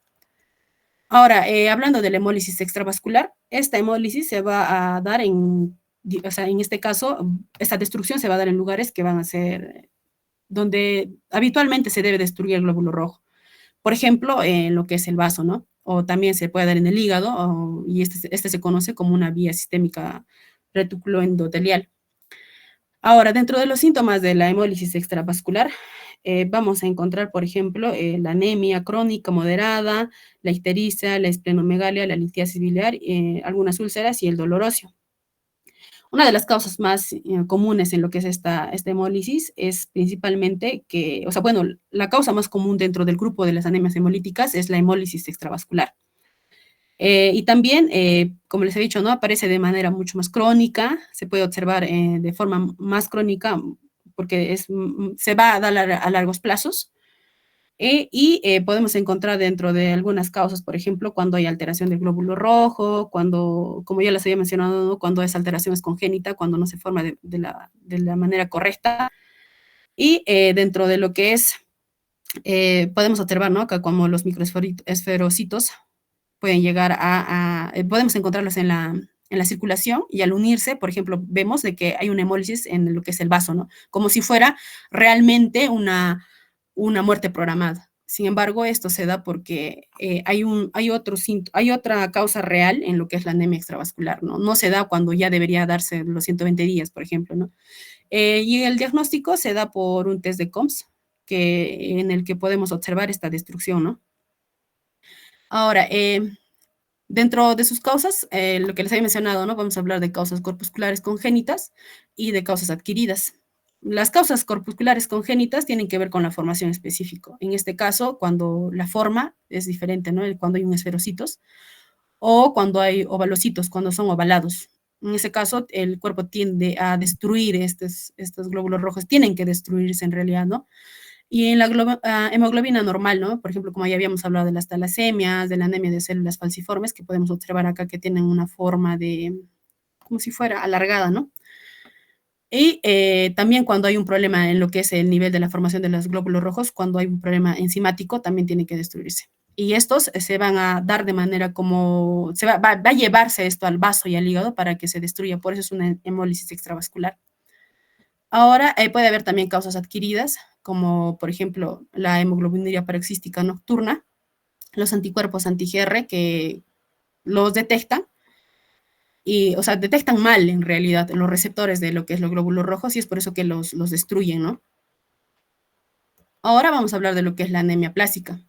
Ahora, hablando de la hemólisis extravascular, esta hemólisis se va a dar o sea, en este caso, esta destrucción se va a dar en lugares que van a ser donde habitualmente se debe destruir el glóbulo rojo. Por ejemplo, en lo que es el vaso, ¿no? O también se puede dar en el hígado, y este se conoce como una vía sistémica reticuloendotelial. Ahora, dentro de los síntomas de la hemólisis extravascular, vamos a encontrar, por ejemplo, la anemia crónica moderada, la ictericia, la esplenomegalia, la litiasis biliar, algunas úlceras y el dolor óseo. Una de las causas más comunes en lo que es esta hemólisis es principalmente que, o sea, bueno, la causa más común dentro del grupo de las anemias hemolíticas es la hemólisis extravascular. Y también, como les he dicho, ¿no? Aparece de manera mucho más crónica, se puede observar de forma más crónica porque se va a dar a largos plazos. Podemos encontrar dentro de algunas causas, por ejemplo, cuando hay alteración del glóbulo rojo, cuando, como ya les había mencionado, ¿no? Cuando esa alteración es congénita, cuando no se forma de la manera correcta. Y dentro de lo que es, podemos observar, ¿no? Que como los microesferocitos pueden llegar podemos encontrarlos en la circulación y al unirse, por ejemplo, vemos de que hay una hemólisis en lo que es el vaso, ¿no? Como si fuera realmente una muerte programada. Sin embargo, esto se da porque hay otra causa real en lo que es la anemia extravascular, ¿no? No se da cuando ya debería darse los 120 días, por ejemplo, ¿no? Y el diagnóstico se da por un test de COMS, en el que podemos observar esta destrucción, ¿no? Ahora, dentro de sus causas, lo que les había mencionado, ¿no? Vamos a hablar de causas corpusculares congénitas y de causas adquiridas. Las causas corpusculares congénitas tienen que ver con la formación específica. En este caso, cuando la forma es diferente, ¿no? Cuando hay un esferocitos o cuando hay ovalocitos, cuando son ovalados. En ese caso, el cuerpo tiende a destruir estos glóbulos rojos, tienen que destruirse en realidad, ¿no? Y en la hemoglobina normal, ¿no? Por ejemplo, como ya habíamos hablado de las talasemias, de la anemia de células falciformes, que podemos observar acá que tienen una forma como si fuera alargada, ¿no? Y también cuando hay un problema en lo que es el nivel de la formación de los glóbulos rojos, cuando hay un problema enzimático, también tiene que destruirse. Y estos se van a dar de manera como, va a llevarse esto al vaso y al hígado para que se destruya, por eso es una hemólisis extravascular. Ahora, puede haber también causas adquiridas, como por ejemplo la hemoglobinuria paroxística nocturna, los anticuerpos anti-GR que los detectan, y, o sea, detectan mal en realidad los receptores de lo que es los glóbulos rojos y es por eso que los destruyen, ¿no? Ahora vamos a hablar de lo que es la anemia plásica.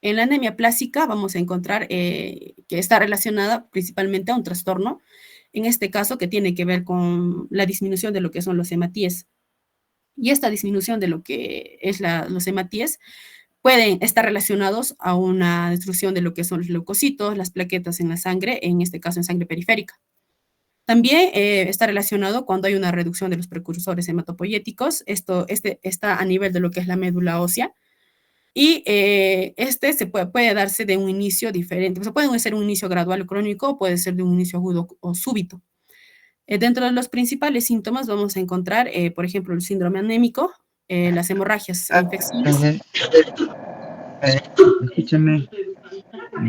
En la anemia plásica vamos a encontrar que está relacionada principalmente a un trastorno, en este caso que tiene que ver con la disminución de lo que son los hematíes. Y esta disminución de lo que es los hematíes pueden estar relacionados a una destrucción de lo que son los leucocitos, las plaquetas en la sangre, en este caso en sangre periférica. También está relacionado cuando hay una reducción de los precursores hematopoyéticos. Esto está a nivel de lo que es la médula ósea. Y se puede darse de un inicio diferente. O sea, puede ser un inicio gradual o crónico o puede ser de un inicio agudo o súbito. Dentro de los principales síntomas vamos a encontrar, por ejemplo, el síndrome anémico, las hemorragias e infecciones. Escúchame,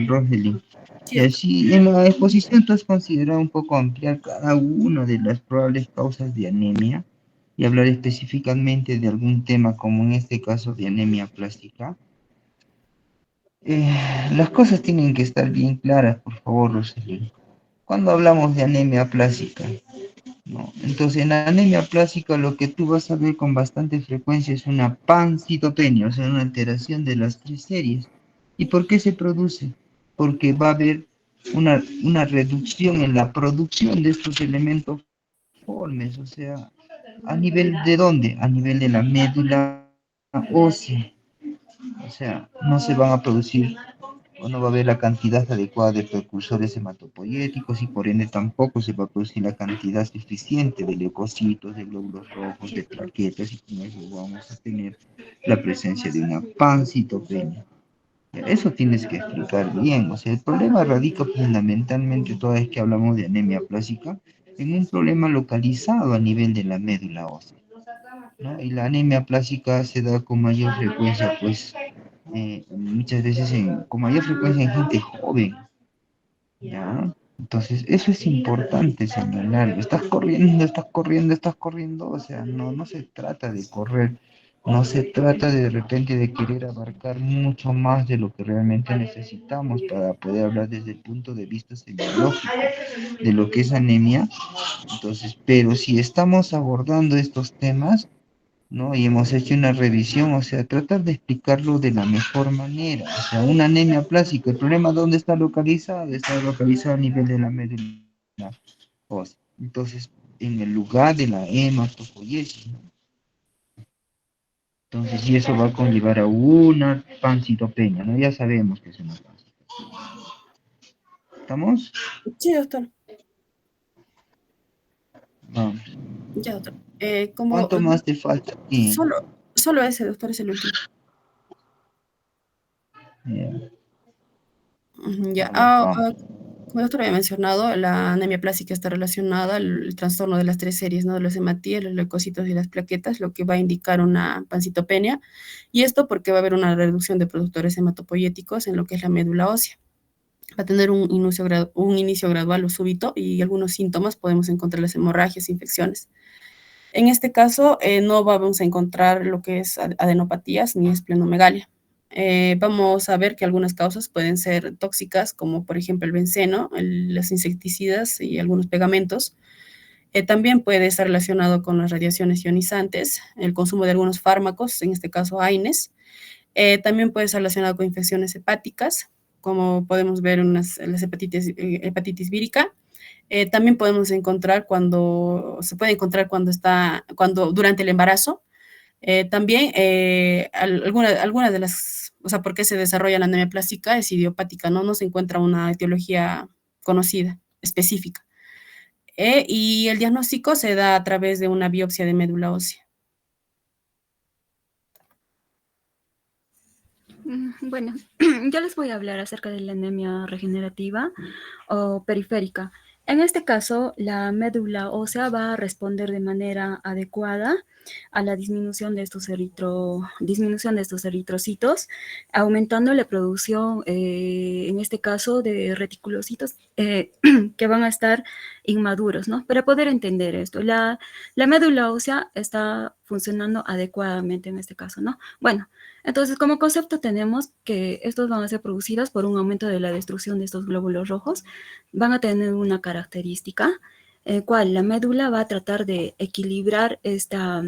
Rosely. Sí, doctor. Si en la exposición tú has considerado un poco ampliar cada una de las probables causas de anemia y hablar específicamente de algún tema como en este caso de anemia plástica. Las cosas tienen que estar bien claras, por favor, Rosely. Cuando hablamos de anemia plástica, ¿no? Entonces, en la anemia plástica lo que tú vas a ver con bastante frecuencia es una pancitopenia, o sea, una alteración de las tres series. ¿Y por qué se produce? Porque va a haber una reducción en la producción de estos elementos formes, o sea, ¿a nivel de dónde? A nivel de la médula ósea. O sea, no se van a producir o no va a haber la cantidad adecuada de precursores hematopoyéticos y por ende tampoco se va a producir la cantidad suficiente de leucocitos, de glóbulos rojos, de plaquetas y con eso vamos a tener la presencia de una pancitopenia. Eso tienes que explicar bien, o sea, el problema radica fundamentalmente toda vez que hablamos de anemia plástica en un problema localizado a nivel de la médula ósea, ¿no? Y la anemia plástica se da con mayor frecuencia, pues muchas veces con mayor frecuencia en gente joven, ¿ya? Entonces, eso es importante señalar. Estás corriendo, estás corriendo, estás corriendo. O sea, no se trata de correr, no se trata de repente de querer abarcar mucho más de lo que realmente necesitamos para poder hablar desde el punto de vista semiológico de lo que es anemia. Entonces, pero si estamos abordando estos temas, ¿no? Y hemos hecho una revisión, o sea, tratar de explicarlo de la mejor manera. O sea, una anemia plástica, ¿el problema dónde está localizado? Está localizado a nivel de la médula ósea. Entonces, en el lugar de la hematopoiesis, ¿no? Entonces, y eso va a conllevar a una pancitopenia, ¿no? Ya sabemos que es una pancitopenia. ¿Estamos? Sí, doctor. Vamos. Ya, doctor. ¿Cuánto más te falta aquí? Solo, solo ese, doctor, es el último. Ya, Ya. vamos, vamos. Como el doctor había mencionado, la anemia plástica está relacionada al trastorno de las tres series, ¿no? De los hematíes, los leucocitos y las plaquetas, lo que va a indicar una pancitopenia. Y esto porque va a haber una reducción de productores hematopoyéticos en lo que es la médula ósea. Va a tener un inicio gradual o súbito y algunos síntomas podemos encontrar las hemorragias, infecciones. En este caso, no vamos a encontrar lo que es adenopatías ni esplenomegalia. Vamos a ver que algunas causas pueden ser tóxicas, como por ejemplo el benceno, los insecticidas y algunos pegamentos. También puede estar relacionado con las radiaciones ionizantes, el consumo de algunos fármacos, en este caso AINES. También puede estar relacionado con infecciones hepáticas, como podemos ver en las hepatitis vírica. También podemos encontrar se puede encontrar cuando durante el embarazo. También alguna de las, o sea, por qué se desarrolla la anemia plástica es idiopática, ¿no? No se encuentra una etiología conocida, específica. Y el diagnóstico se da a través de una biopsia de médula ósea. Bueno, yo les voy a hablar acerca de la anemia regenerativa o periférica. En este caso, la médula ósea va a responder de manera adecuada a la disminución de estos eritrocitos, aumentando la producción, en este caso, de reticulocitos que van a estar inmaduros, ¿no? Para poder entender esto, la médula ósea está funcionando adecuadamente en este caso, ¿no? Bueno, entonces, como concepto tenemos que estos van a ser producidos por un aumento de la destrucción de estos glóbulos rojos, van a tener una característica, el cual la médula va a tratar de equilibrar esta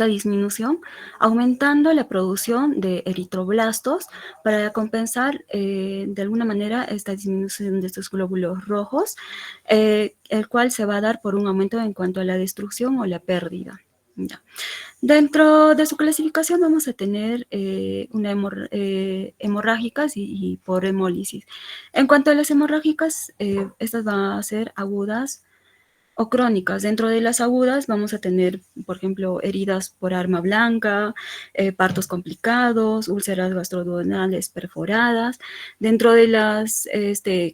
disminución, aumentando la producción de eritroblastos para compensar de alguna manera esta disminución de estos glóbulos rojos, el cual se va a dar por un aumento en cuanto a la destrucción o la pérdida. Ya. Dentro de su clasificación vamos a tener hemorrágicas y por hemólisis. En cuanto a las hemorrágicas, estas van a ser agudas o crónicas. Dentro de las agudas vamos a tener, por ejemplo, heridas por arma blanca, partos complicados, úlceras gastroduodenales perforadas. Dentro de las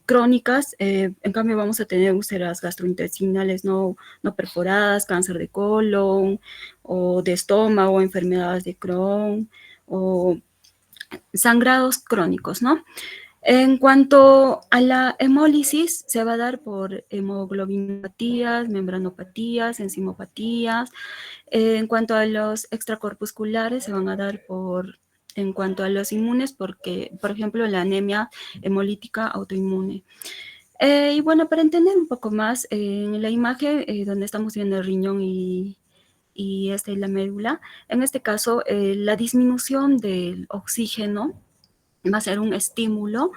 crónicas, en cambio, vamos a tener úlceras gastrointestinales no perforadas, cáncer de colon o de estómago, enfermedades de Crohn o sangrados crónicos, ¿no? En cuanto a la hemólisis, se va a dar por hemoglobinopatías, membranopatías, enzimopatías. En cuanto a los extracorpusculares, se van a dar en cuanto a los inmunes, porque, por ejemplo, la anemia hemolítica autoinmune. Y bueno, para entender un poco más, en la imagen donde estamos viendo el riñón y la médula, en este caso, la disminución del oxígeno va a ser un estímulo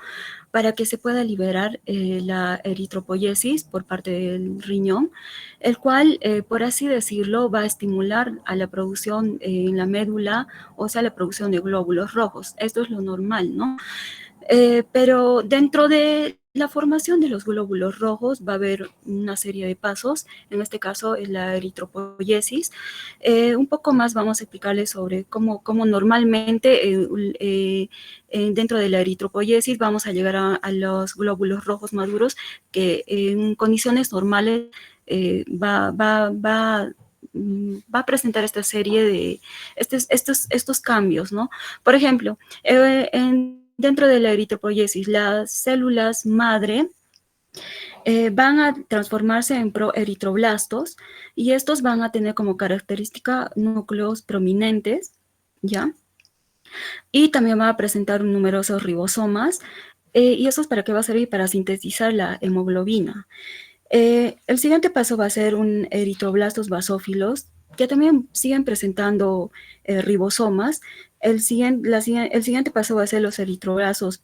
para que se pueda liberar la eritropoyesis por parte del riñón, el cual, por así decirlo, va a estimular a la producción en la médula, o sea, la producción de glóbulos rojos. Esto es lo normal, ¿no? Pero dentro de la formación de los glóbulos rojos va a haber una serie de pasos, en este caso es la eritropoyesis. Un poco más vamos a explicarles sobre cómo normalmente dentro de la eritropoyesis vamos a llegar a los glóbulos rojos maduros que en condiciones normales va a presentar esta serie de estos cambios, ¿no? Por ejemplo, dentro de la eritropoyesis, las células madre van a transformarse en proeritroblastos y estos van a tener como característica núcleos prominentes, ¿ya? Y también van a presentar numerosos ribosomas, y eso es para qué va a servir, para sintetizar la hemoglobina. El siguiente paso va a ser un eritroblastos basófilos, que también siguen presentando ribosomas. El siguiente paso va a ser los eritroblastos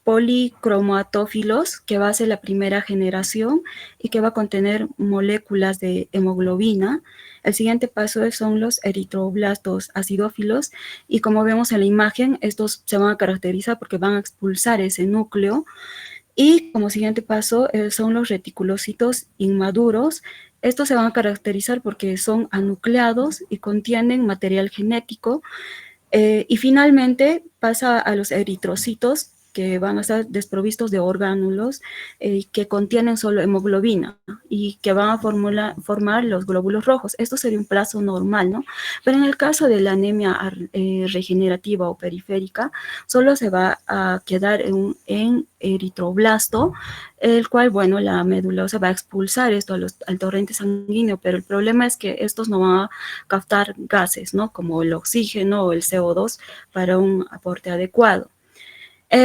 policromatófilos, que va a ser la primera generación y que va a contener moléculas de hemoglobina. El siguiente paso son los eritroblastos acidófilos, y como vemos en la imagen, estos se van a caracterizar porque van a expulsar ese núcleo. Y como siguiente paso son los reticulocitos inmaduros. Estos se van a caracterizar porque son anucleados y contienen material genético. Y finalmente pasa a los eritrocitos, que van a estar desprovistos de orgánulos, que contienen solo hemoglobina y que van a formar los glóbulos rojos. Esto sería un plazo normal, ¿no? Pero en el caso de la anemia regenerativa o periférica, solo se va a quedar en eritroblasto, el cual, bueno, la médula ósea va a expulsar esto al torrente sanguíneo, pero el problema es que estos no van a captar gases, ¿no? Como el oxígeno o el CO2 para un aporte adecuado.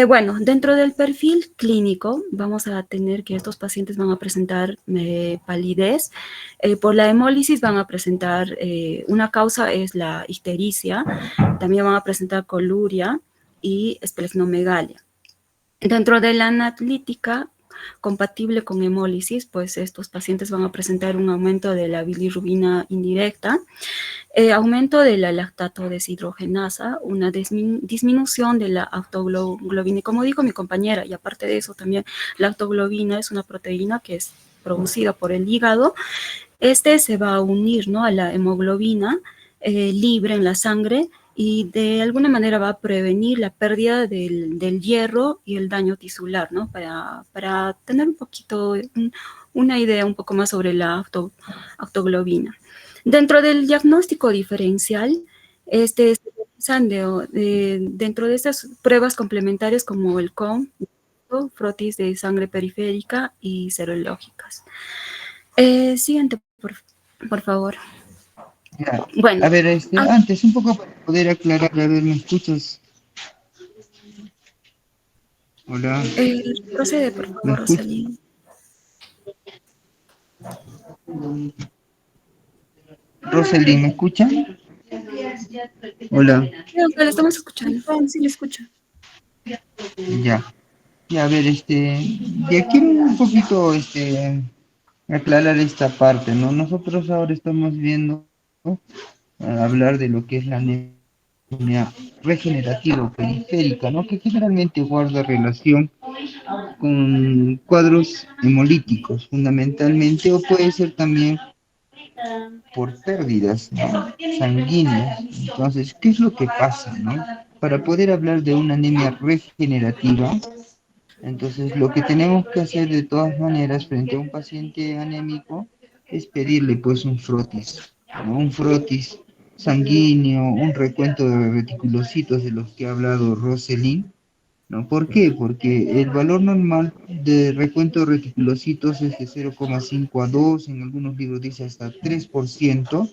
Bueno, dentro del perfil clínico vamos a tener que estos pacientes van a presentar palidez. Por la hemólisis van a presentar, una causa es la ictericia, también van a presentar coluria y esplenomegalia. Dentro de la analítica compatible con hemólisis, pues estos pacientes van a presentar un aumento de la bilirrubina indirecta, aumento de la lactato deshidrogenasa, una disminución de la autoglobina. Y como dijo mi compañera, y aparte de eso también, la autoglobina es una proteína que es producida por el hígado. Se va a unir, ¿no?, a la hemoglobina libre en la sangre, y de alguna manera va a prevenir la pérdida del hierro y el daño tisular, ¿no? Para tener un poquito, una idea un poco más sobre la autoglobina. Dentro del diagnóstico diferencial, se realizan dentro de estas pruebas complementarias como el COM, frotis de sangre periférica y serológicas. Siguiente, por favor. Ya. Bueno. A ver, antes, un poco para poder aclarar, a ver, ¿me escuchas? Hola, Procede, por ¿me favor, escuchas? Rosalín. Rosalind, ¿me escucha? Hola. Sí, aunque lo estamos escuchando. Sí, le escucho. Ya. Ya, a ver, ya quiero un poquito, aclarar esta parte, ¿no? Nosotros ahora estamos viendo, ¿no? Hablar de lo que es la anemia regenerativa o periférica, ¿no? Que generalmente guarda relación con cuadros hemolíticos, fundamentalmente, o puede ser también por pérdidas, ¿no? Sanguíneas. Entonces, ¿qué es lo que pasa, no? Para poder hablar de una anemia regenerativa, entonces lo que tenemos que hacer de todas maneras frente a un paciente anémico es pedirle pues un frotis, ¿no? Un frotis sanguíneo, un recuento de reticulocitos de los que ha hablado Roselyn, ¿no? ¿Por qué? Porque el valor normal de recuento de reticulocitos es de 0,5 a 2, en algunos libros dice hasta 3%,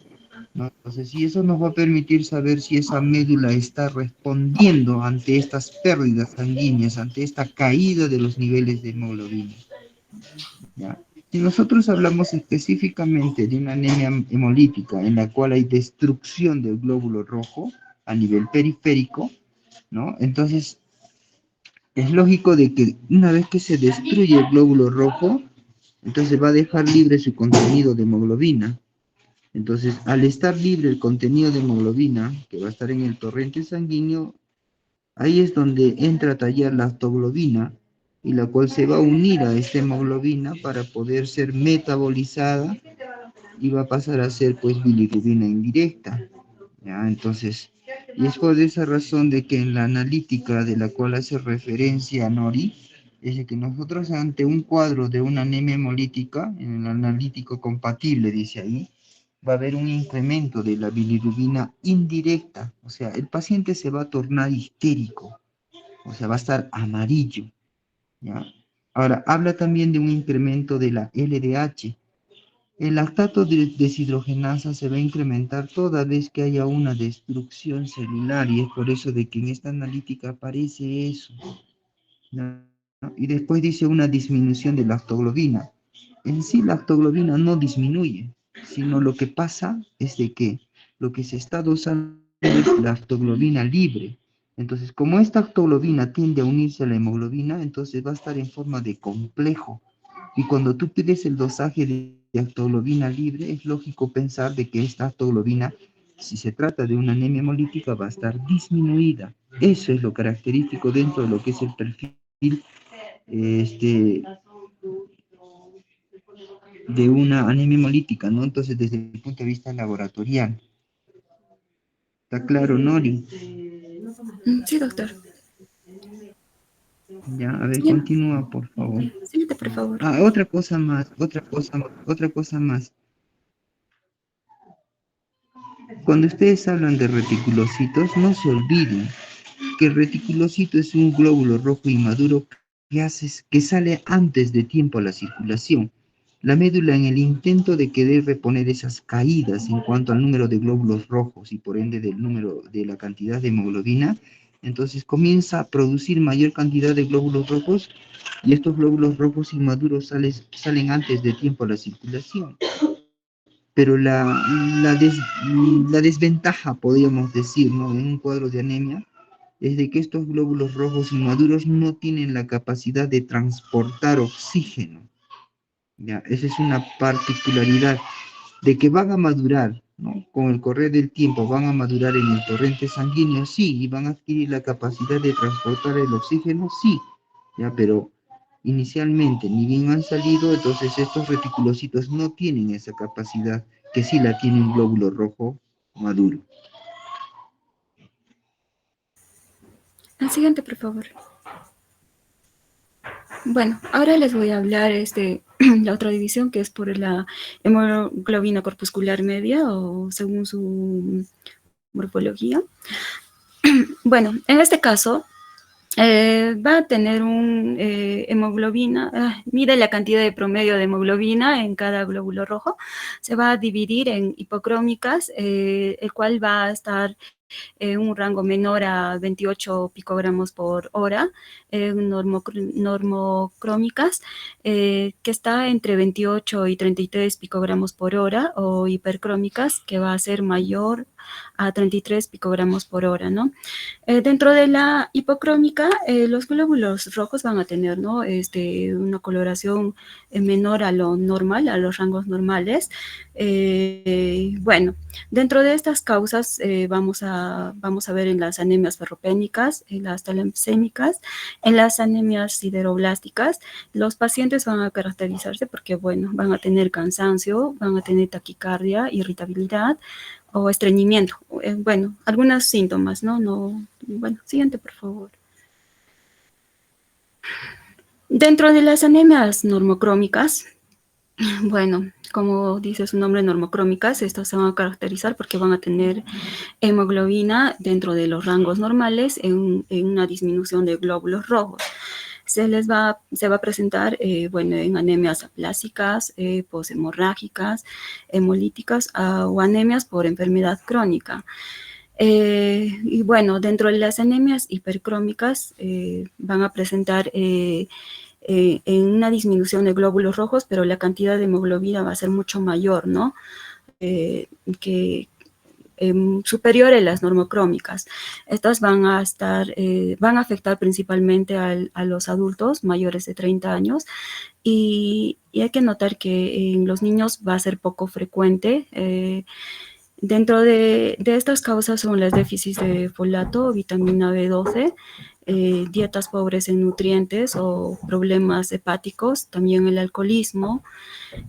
¿no? Entonces, y eso nos va a permitir saber si esa médula está respondiendo ante estas pérdidas sanguíneas, ante esta caída de los niveles de hemoglobina, ¿ya? Si nosotros hablamos específicamente de una anemia hemolítica en la cual hay destrucción del glóbulo rojo a nivel periférico, ¿no? Entonces, es lógico de que una vez que se destruye el glóbulo rojo, entonces va a dejar libre su contenido de hemoglobina. Entonces, al estar libre el contenido de hemoglobina, que va a estar en el torrente sanguíneo, ahí es donde entra a tallar la autoglobina, y la cual se va a unir a esta hemoglobina para poder ser metabolizada y va a pasar a ser pues bilirrubina indirecta. ¿Ya? Entonces, y es por esa razón de que en la analítica de la cual hace referencia Nori, es de que nosotros ante un cuadro de una anemia hemolítica, en el analítico compatible, dice ahí, va a haber un incremento de la bilirrubina indirecta, o sea, el paciente se va a tornar histérico, o sea, va a estar amarillo, ¿ya? Ahora, habla también de un incremento de la LDH. El lactato de deshidrogenasa se va a incrementar toda vez que haya una destrucción celular, y es por eso de que en esta analítica aparece eso, ¿no? Y después dice una disminución de la lactoglobina. En sí la lactoglobina no disminuye, sino lo que pasa es de que lo que se está dosando es la lactoglobina libre. Entonces, como esta lactoglobina tiende a unirse a la hemoglobina, entonces va a estar en forma de complejo. Y cuando tú pides el dosaje de lactoglobina libre, es lógico pensar de que esta lactoglobina, si se trata de una anemia hemolítica, va a estar disminuida. Eso es lo característico dentro de lo que es el perfil este, de una anemia hemolítica, ¿no? Entonces, desde el punto de vista laboratorial. ¿Está claro, Nori? Sí, doctor. Ya, a ver, Siguiente, continúa, por favor. siguiente, por favor. Ah, otra cosa más. Cuando ustedes hablan de reticulocitos, no se olviden que el reticulocito es un glóbulo rojo inmaduro que sale antes de tiempo a la circulación. La médula, en el intento de querer reponer esas caídas en cuanto al número de glóbulos rojos y por ende del número de la cantidad de hemoglobina, entonces comienza a producir mayor cantidad de glóbulos rojos, y estos glóbulos rojos inmaduros salen antes de tiempo a la circulación. Pero la desventaja, podríamos decir, ¿no? En un cuadro de anemia, es de que estos glóbulos rojos inmaduros no tienen la capacidad de transportar oxígeno. ¿Ya? Esa es una particularidad de que van a madurar, ¿no? Con el correr del tiempo van a madurar en el torrente sanguíneo, sí, y van a adquirir la capacidad de transportar el oxígeno, sí, ¿ya? Pero inicialmente, ni bien han salido, entonces estos reticulocitos no tienen esa capacidad que sí la tiene un glóbulo rojo maduro. Al siguiente, por favor. Bueno, ahora les voy a hablar la otra división, que es por la hemoglobina corpuscular media o según su morfología. Bueno, en este caso va a tener un hemoglobina, mide la cantidad de promedio de hemoglobina en cada glóbulo rojo, se va a dividir en hipocrómicas, el cual va a estar un rango menor a 28 picogramos por hora, normocrómicas, que está entre 28 y 33 picogramos por hora, o hipercrómicas, que va a ser mayor a 33 picogramos por hora, ¿no? Dentro de la hipocrómica, los glóbulos rojos van a tener, ¿no? Una coloración menor a lo normal, a los rangos normales. Bueno, dentro de estas causas vamos a ver en las anemias ferropénicas, en las talassémicas, en las anemias sideroblásticas, los pacientes van a caracterizarse porque, bueno, van a tener cansancio, van a tener taquicardia, irritabilidad o estreñimiento. Bueno, algunos síntomas, ¿no? Bueno, siguiente, por favor. Dentro de las anemias normocrómicas, bueno, como dice su nombre, normocrómicas, estas se van a caracterizar porque van a tener hemoglobina dentro de los rangos normales en una disminución de glóbulos rojos. Se va a presentar, bueno, en anemias aplásicas, poshemorrágicas, hemolíticas o anemias por enfermedad crónica. Y bueno, dentro de las anemias hipercrómicas van a presentar en una disminución de glóbulos rojos, pero la cantidad de hemoglobina va a ser mucho mayor, ¿no? Superior a las normocrómicas. Estas van a afectar principalmente a los adultos mayores de 30 años y hay que notar que en los niños va a ser poco frecuente. Dentro de estas causas son los déficits de folato, vitamina B12, dietas pobres en nutrientes o problemas hepáticos, también el alcoholismo.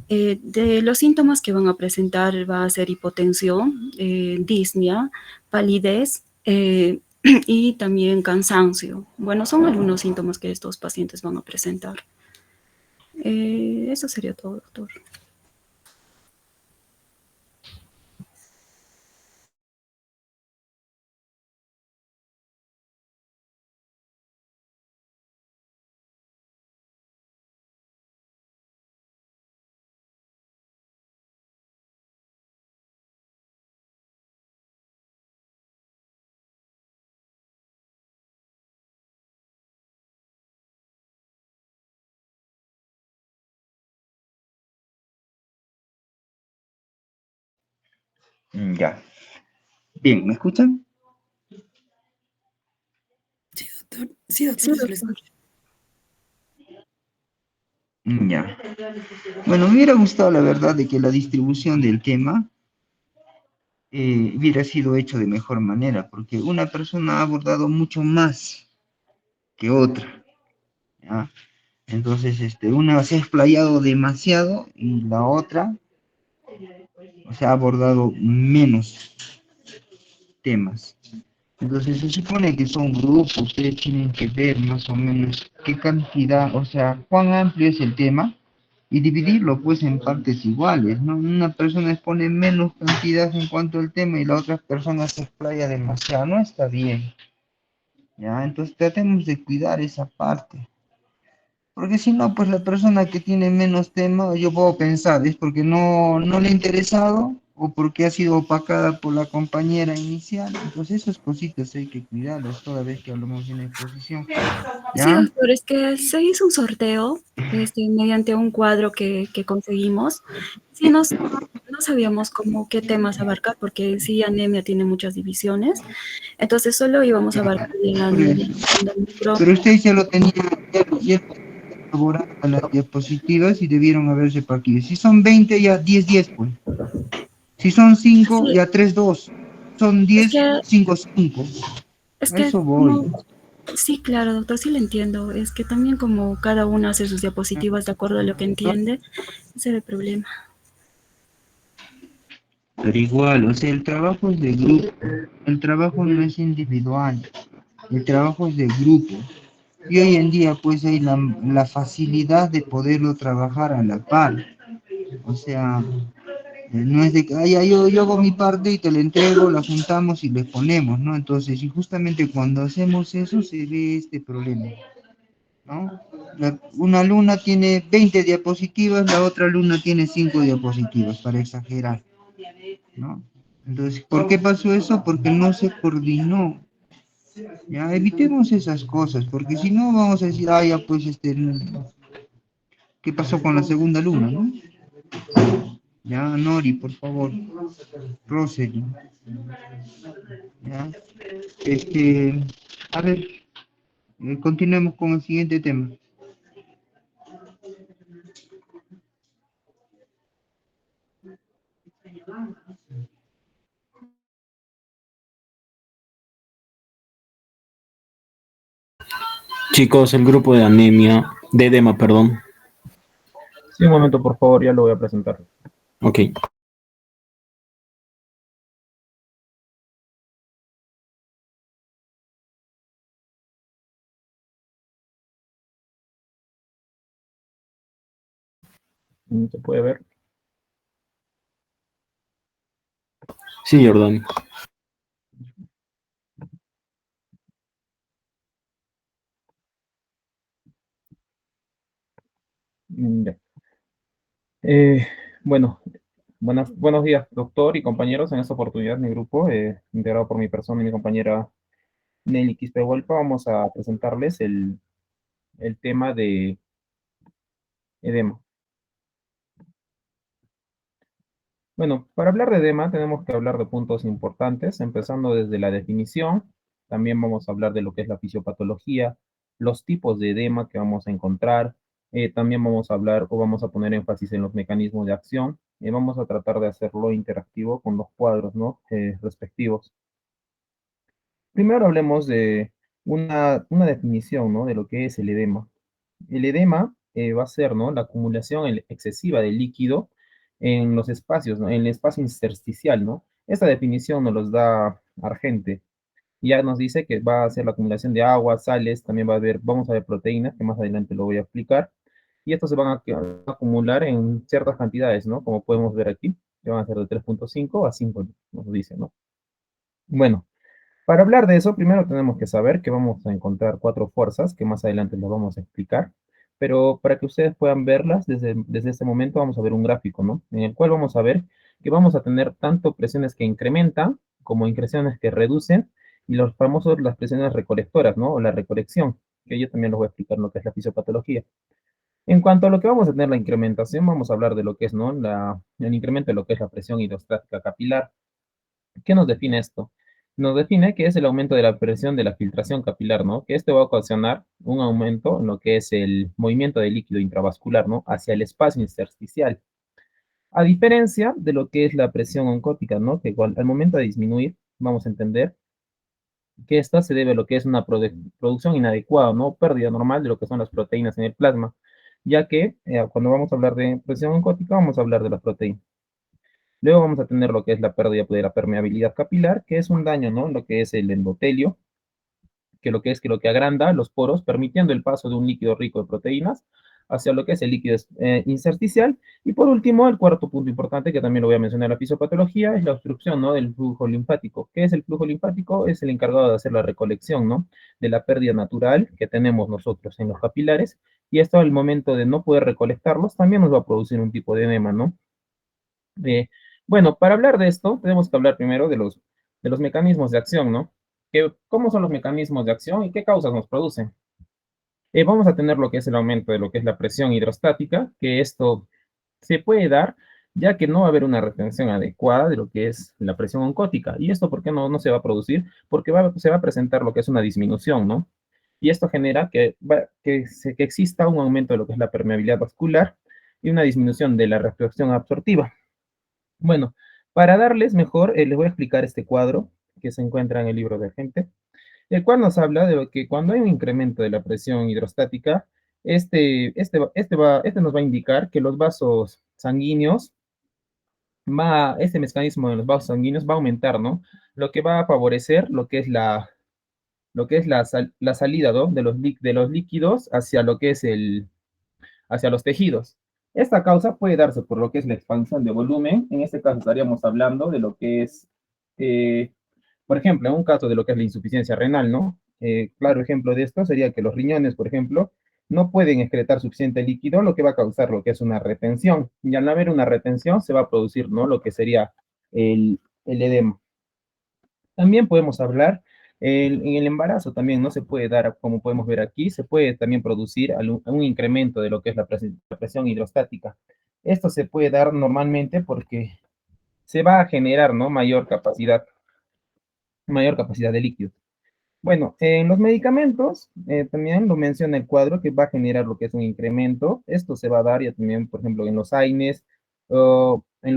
De los síntomas que van a presentar va a ser hipotensión, disnea, palidez y también cansancio. Bueno, son algunos síntomas que estos pacientes van a presentar. Eso sería todo, doctor. Ya. Bien, ¿me escuchan? Sí, doctor. Sí, doctor, Sí, sí se lo doctor. escucho. Ya. Bueno, me hubiera gustado, la verdad, de que la distribución del tema hubiera sido hecho de mejor manera, porque una persona ha abordado mucho más que otra, ¿ya? Entonces, una se ha explayado demasiado y la otra, o sea, ha abordado menos temas. Entonces, se supone que son grupos, ustedes tienen que ver más o menos qué cantidad, o sea, cuán amplio es el tema y dividirlo pues en partes iguales, ¿no? Una persona expone menos cantidad en cuanto al tema y la otra persona se explaya demasiado, no está bien, ¿ya? Entonces tratemos de cuidar esa parte. Porque si no, pues la persona que tiene menos tema, yo puedo pensar, es porque no le ha interesado o porque ha sido opacada por la compañera inicial. Entonces esas cositas hay que cuidarlas toda vez que hablamos de una exposición. Sí, ¿Ya? doctor, es que se hizo un sorteo mediante un cuadro que conseguimos. Sí, no sabíamos cómo qué temas abarcar, porque sí, anemia tiene muchas divisiones. Entonces, solo íbamos a abarcar la Por anemia. eso. Pero usted ya lo tenía, ya elaborado en las diapositivas y debieron haberse partido. Si son 20 ya 10 pues. Si son 5 Sí, ya 3 2. Son es 10 que, 5 5. es A que eso voy. como, sí, claro, doctor, sí lo entiendo. Es que también como cada uno hace sus diapositivas de acuerdo a lo que entiende, ese es el problema. Pero igual, o sea, el trabajo es de grupo, el trabajo no es individual. El trabajo es de grupo. Y hoy en día pues hay la facilidad de poderlo trabajar a la par. O sea, no es de que "Ay, ya, yo hago mi parte y te la entrego, la juntamos y le ponemos, ¿no? Entonces, y justamente cuando hacemos eso se ve este problema, ¿no? Una alumna tiene 20 diapositivas, la otra alumna tiene 5 diapositivas, para exagerar, ¿no? Entonces, ¿por qué pasó eso? Porque no se coordinó. Ya, evitemos esas cosas, porque si no vamos a decir, ah, ya, pues, ¿qué pasó con la segunda alumna, no? Ya, Nori, por favor, Rosely, ya. Este, a ver, continuemos con el siguiente tema. Chicos, el grupo de anemia, de edema, perdón. Sí, un momento, por favor, ya lo voy a presentar. Ok. ¿Se puede ver? Sí, Jordán. Ya. Eh, bueno, buenos días, doctor y compañeros. En esta oportunidad, mi grupo, integrado por mi persona y mi compañera Nelly Quispe-Hualpa, vamos a presentarles el tema de edema. Bueno, para hablar de edema tenemos que hablar de puntos importantes, empezando desde la definición. También vamos a hablar de lo que es la fisiopatología, los tipos de edema que vamos a encontrar. También vamos a hablar o vamos a poner énfasis en los mecanismos de acción. Vamos a tratar de hacerlo interactivo con los cuadros, ¿no? Respectivos. Primero hablemos de una definición, ¿no? De lo que es el edema. El edema va a ser, ¿no? La acumulación excesiva de líquido en los espacios, ¿no? En el espacio intersticial, ¿no? Esta definición nos los da Argente. Ya nos dice que va a ser la acumulación de agua, sales, también va a haber, vamos a ver proteínas, que más adelante lo voy a explicar. Y estos se van a acumular en ciertas cantidades, ¿no? Como podemos ver aquí, que van a ser de 3,5 a 5, nos dice, ¿no? Bueno, para hablar de eso, primero tenemos que saber que vamos a encontrar cuatro fuerzas, que más adelante las vamos a explicar, pero para que ustedes puedan verlas, desde este momento vamos a ver un gráfico, ¿no? En el cual vamos a ver que vamos a tener tanto presiones que incrementan como presiones que reducen, y los famosos, las presiones recolectoras, ¿no? O la recolección, que yo también les voy a explicar lo que es la fisiopatología. En cuanto a lo que vamos a tener la incrementación, vamos a hablar de lo que es, ¿no? El incremento de lo que es la presión hidrostática capilar. ¿Qué nos define esto? Nos define que es el aumento de la presión de la filtración capilar, ¿no? Que esto va a ocasionar un aumento en lo que es el movimiento de líquido intravascular, ¿no? Hacia el espacio intersticial. A diferencia de lo que es la presión oncótica, ¿no? Que igual, al momento de disminuir, vamos a entender que esta se debe a lo que es una producción inadecuada, ¿no? Pérdida normal de lo que son las proteínas en el plasma, ya que cuando vamos a hablar de presión oncótica, vamos a hablar de las proteínas. Luego vamos a tener lo que es la pérdida de la permeabilidad capilar, que es un daño, ¿no? Lo que es el endotelio, que lo que agranda los poros, permitiendo el paso de un líquido rico de proteínas hacia lo que es el líquido intersticial. Y por último, el cuarto punto importante, que también lo voy a mencionar en la fisiopatología, es la obstrucción, ¿no? Del flujo linfático. ¿Qué es el flujo linfático? Es el encargado de hacer la recolección, ¿no? De la pérdida natural que tenemos nosotros en los capilares. Y esto al momento de no poder recolectarlos, también nos va a producir un tipo de edema, ¿no? Eh, bueno, para hablar de esto, tenemos que hablar primero de los mecanismos de acción, ¿no? ¿Cómo son los mecanismos de acción y qué causas nos producen? Vamos a tener lo que es el aumento de lo que es la presión hidrostática, que esto se puede dar ya que no va a haber una retención adecuada de lo que es la presión oncótica. ¿Y esto por qué no se va a producir? Porque se va a presentar lo que es una disminución, ¿no? Y esto genera que exista un aumento de lo que es la permeabilidad vascular y una disminución de la reflexión absortiva. Bueno, para darles mejor, les voy a explicar este cuadro que se encuentra en el libro de Gente, el cual nos habla de que cuando hay un incremento de la presión hidrostática, este nos va a indicar que los vasos sanguíneos, este mecanismo de los vasos sanguíneos va a aumentar, ¿no? Lo que va a favorecer lo que es lo que es la salida, ¿no? de los líquidos hacia lo que es hacia los tejidos. Esta causa puede darse por lo que es la expansión de volumen. En este caso estaríamos hablando de lo que es, eh, por ejemplo, en un caso de lo que es la insuficiencia renal, ¿no? Claro ejemplo de esto sería que los riñones, por ejemplo, no pueden excretar suficiente líquido, lo que va a causar lo que es una retención. Y al haber una retención se va a producir, ¿no? Lo que sería el edema. También podemos hablar, en el embarazo también no se puede dar, como podemos ver aquí, se puede también producir un incremento de lo que es la presión hidrostática. Esto se puede dar normalmente porque se va a generar, ¿no? Mayor capacidad de líquido. Bueno, en los medicamentos, también lo menciona el cuadro que va a generar lo que es un incremento. Esto se va a dar ya también, por ejemplo, en los AINES, o en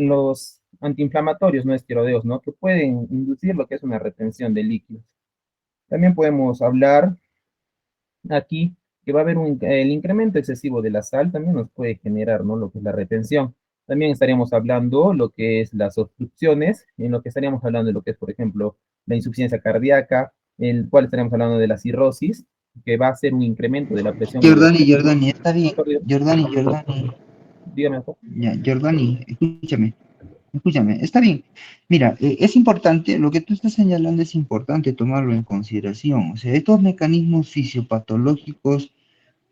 los antiinflamatorios no esteroideos, ¿no? Que pueden inducir lo que es una retención de líquidos. También podemos hablar aquí que va a haber el incremento excesivo de la sal, también nos puede generar, ¿no? Lo que es la retención. También estaríamos hablando lo que es las obstrucciones, en lo que estaríamos hablando de lo que es, por ejemplo, la insuficiencia cardíaca, el cual estaríamos hablando de la cirrosis, que va a ser un incremento de la presión hidrostática. Jordani, está bien. Jordani, Dígame, por favor. ya, Jordani, escúchame, está bien. Mira, es importante, lo que tú estás señalando es importante tomarlo en consideración. O sea, estos mecanismos fisiopatológicos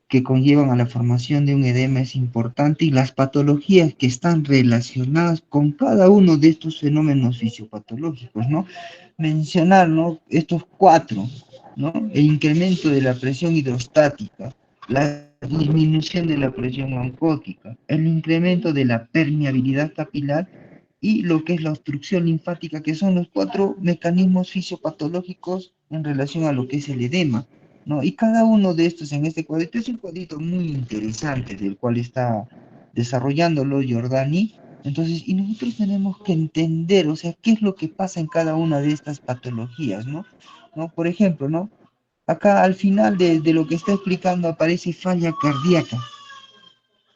que conllevan a la formación de un edema es importante y las patologías que están relacionadas con cada uno de estos fenómenos fisiopatológicos, ¿no? Mencionar, ¿no? Estos cuatro, ¿no? El incremento de la presión hidrostática, la disminución de la presión oncótica, el incremento de la permeabilidad capilar y lo que es la obstrucción linfática, que son los cuatro mecanismos fisiopatológicos en relación a lo que es el edema, ¿no? Y cada uno de estos en este cuadrito es un cuadrito muy interesante, del cual está desarrollándolo Giordani. Entonces, y nosotros tenemos que entender, o sea, qué es lo que pasa en cada una de estas patologías, ¿no? ¿No? Por ejemplo, ¿no? Acá al final de lo que está explicando aparece falla cardíaca.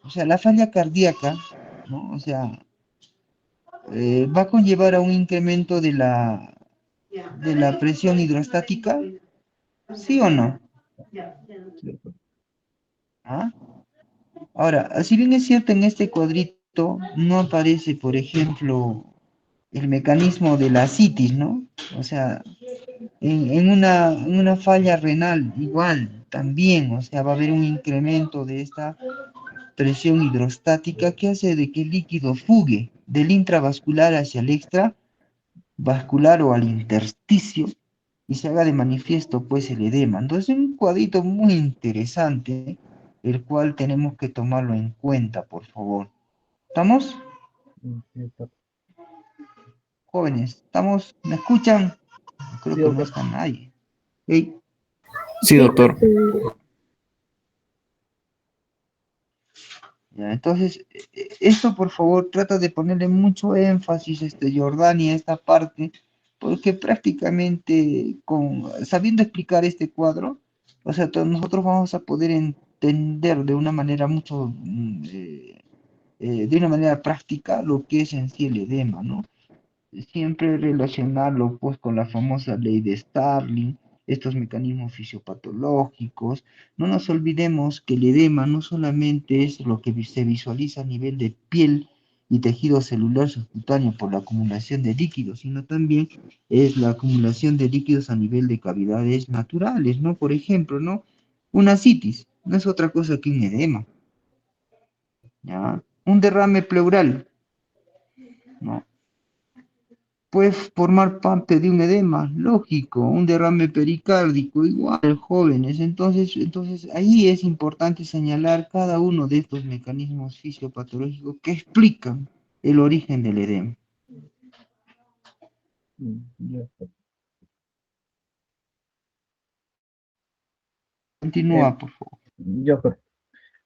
O sea, la falla cardíaca, ¿no? O sea, va a conllevar a un incremento de la presión hidrostática, ¿sí o no? ¿Ah? Ahora, si bien es cierto, en este cuadrito no aparece, por ejemplo, el mecanismo de la ascitis, ¿no? O sea, en una falla renal igual, también, o sea, va a haber un incremento de esta presión hidrostática que hace de que el líquido fugue del intravascular hacia el extravascular o al intersticio y se haga de manifiesto pues el edema. Entonces es un cuadrito muy interesante, el cual tenemos que tomarlo en cuenta, por favor. ¿Estamos? Jóvenes, ¿estamos? ¿Me escuchan? Creo Sí, que no doctor. está nadie. Hey, Sí, doctor. ya, entonces, esto por favor trata de ponerle mucho énfasis Jordani, a esta parte, porque prácticamente sabiendo explicar este cuadro, o sea, nosotros vamos a poder entender de una manera de una manera práctica lo que es en sí el edema, ¿no? Siempre relacionarlo pues con la famosa ley de Starling, estos mecanismos fisiopatológicos. No nos olvidemos que el edema no solamente es lo que se visualiza a nivel de piel y tejido celular subcutáneo por la acumulación de líquidos, sino también es la acumulación de líquidos a nivel de cavidades naturales, ¿no? Por ejemplo, ¿no? Una ascitis no es otra cosa que un edema, ¿ya? Un derrame pleural, ¿no? Puede formar parte de un edema, lógico, un derrame pericárdico, igual, jóvenes. Entonces ahí es importante señalar cada uno de estos mecanismos fisiopatológicos que explican el origen del edema. Ya está. Continúa, por favor. Yo creo.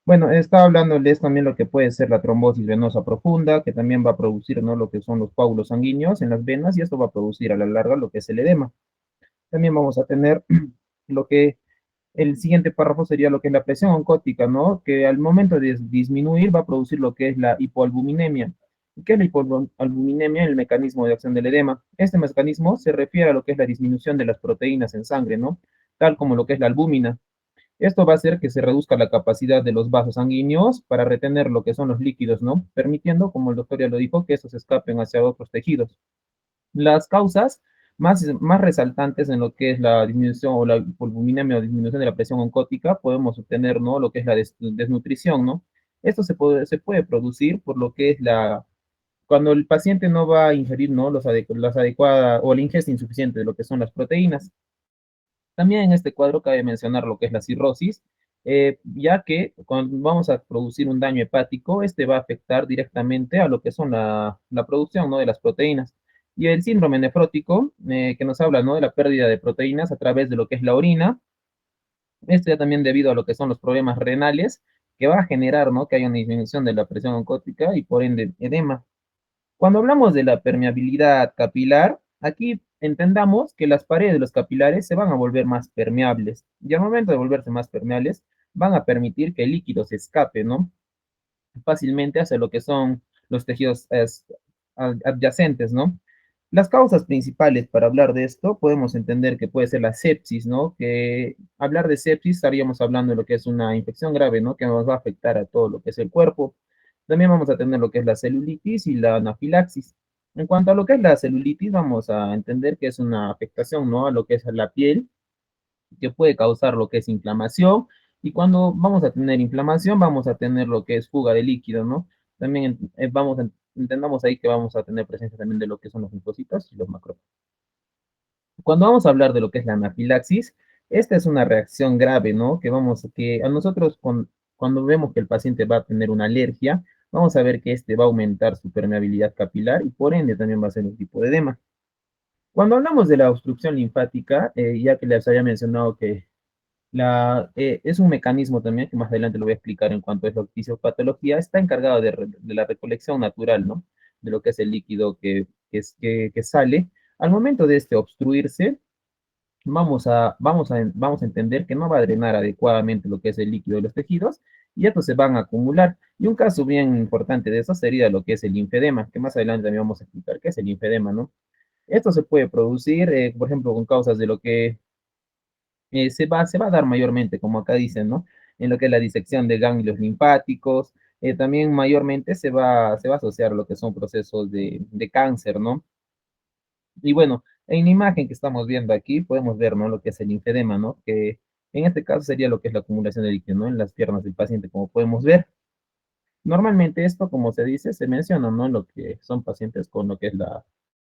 Bueno, estaba hablándoles también lo que puede ser la trombosis venosa profunda, que también va a producir, ¿no? Lo que son los coágulos sanguíneos en las venas, y esto va a producir a la larga lo que es el edema. También vamos a tener lo que el siguiente párrafo sería lo que es la presión oncótica, ¿no? Que al momento de disminuir va a producir lo que es la hipoalbuminemia. ¿Qué es la hipoalbuminemia? El mecanismo de acción del edema. Este mecanismo se refiere a lo que es la disminución de las proteínas en sangre, ¿no? Tal como lo que es la albúmina. Esto va a hacer que se reduzca la capacidad de los vasos sanguíneos para retener lo que son los líquidos, ¿no? Permitiendo, como el doctor ya lo dijo, que estos escapen hacia otros tejidos. Las causas más resaltantes en lo que es la disminución o la hipoalbuminemia o disminución de la presión oncótica, podemos obtener, ¿no? Lo que es la desnutrición, ¿no? Esto se puede producir por lo que es cuando el paciente no va a ingerir, ¿no? Las adecuadas o la ingesta insuficiente de lo que son las proteínas. También en este cuadro cabe mencionar lo que es la cirrosis, ya que cuando vamos a producir un daño hepático, este va a afectar directamente a lo que son la producción, ¿no? De las proteínas. Y el síndrome nefrótico, que nos habla, ¿no? De la pérdida de proteínas a través de lo que es la orina, esto ya también debido a lo que son los problemas renales, que va a generar, ¿no? Que haya una disminución de la presión oncótica y por ende edema. Cuando hablamos de la permeabilidad capilar, aquí entendamos que las paredes de los capilares se van a volver más permeables y al momento de volverse más permeables van a permitir que el líquido se escape, ¿no? Fácilmente hacia lo que son los tejidos adyacentes, ¿no? Las causas principales para hablar de esto, podemos entender que puede ser la sepsis, ¿no? Que hablar de sepsis estaríamos hablando de lo que es una infección grave, ¿no? Que nos va a afectar a todo lo que es el cuerpo. También vamos a tener lo que es la celulitis y la anafilaxis. En cuanto a lo que es la celulitis, vamos a entender que es una afectación, ¿no? A lo que es la piel, que puede causar lo que es inflamación. Y cuando vamos a tener inflamación, vamos a tener lo que es fuga de líquido, ¿no? También entendamos ahí que vamos a tener presencia también de lo que son los linfocitos y los macrófagos. Cuando vamos a hablar de lo que es la anafilaxis, esta es una reacción grave, ¿no? Que a nosotros cuando vemos que el paciente va a tener una alergia, vamos a ver que este va a aumentar su permeabilidad capilar y por ende también va a ser un tipo de edema. Cuando hablamos de la obstrucción linfática, ya que les había mencionado que es un mecanismo también que más adelante lo voy a explicar en cuanto a la fisiopatología, está encargado de la recolección natural, ¿no? De lo que es el líquido que sale. Al momento de este obstruirse, vamos a entender que no va a drenar adecuadamente lo que es el líquido de los tejidos y estos se van a acumular. Y un caso bien importante de eso sería lo que es el linfedema, que más adelante también vamos a explicar qué es el linfedema, ¿no? Esto se puede producir, por ejemplo, con causas de lo que se va a dar mayormente, como acá dicen, ¿no? En lo que es la disección de ganglios linfáticos, también mayormente se va a asociar a lo que son procesos de cáncer, ¿no? Y bueno, en la imagen que estamos viendo aquí podemos ver, ¿no? Lo que es el linfedema, ¿no? Que en este caso sería lo que es la acumulación de líquido, ¿no? En las piernas del paciente, como podemos ver. Normalmente esto, como se dice, se menciona, ¿no? Lo que son pacientes con lo que es la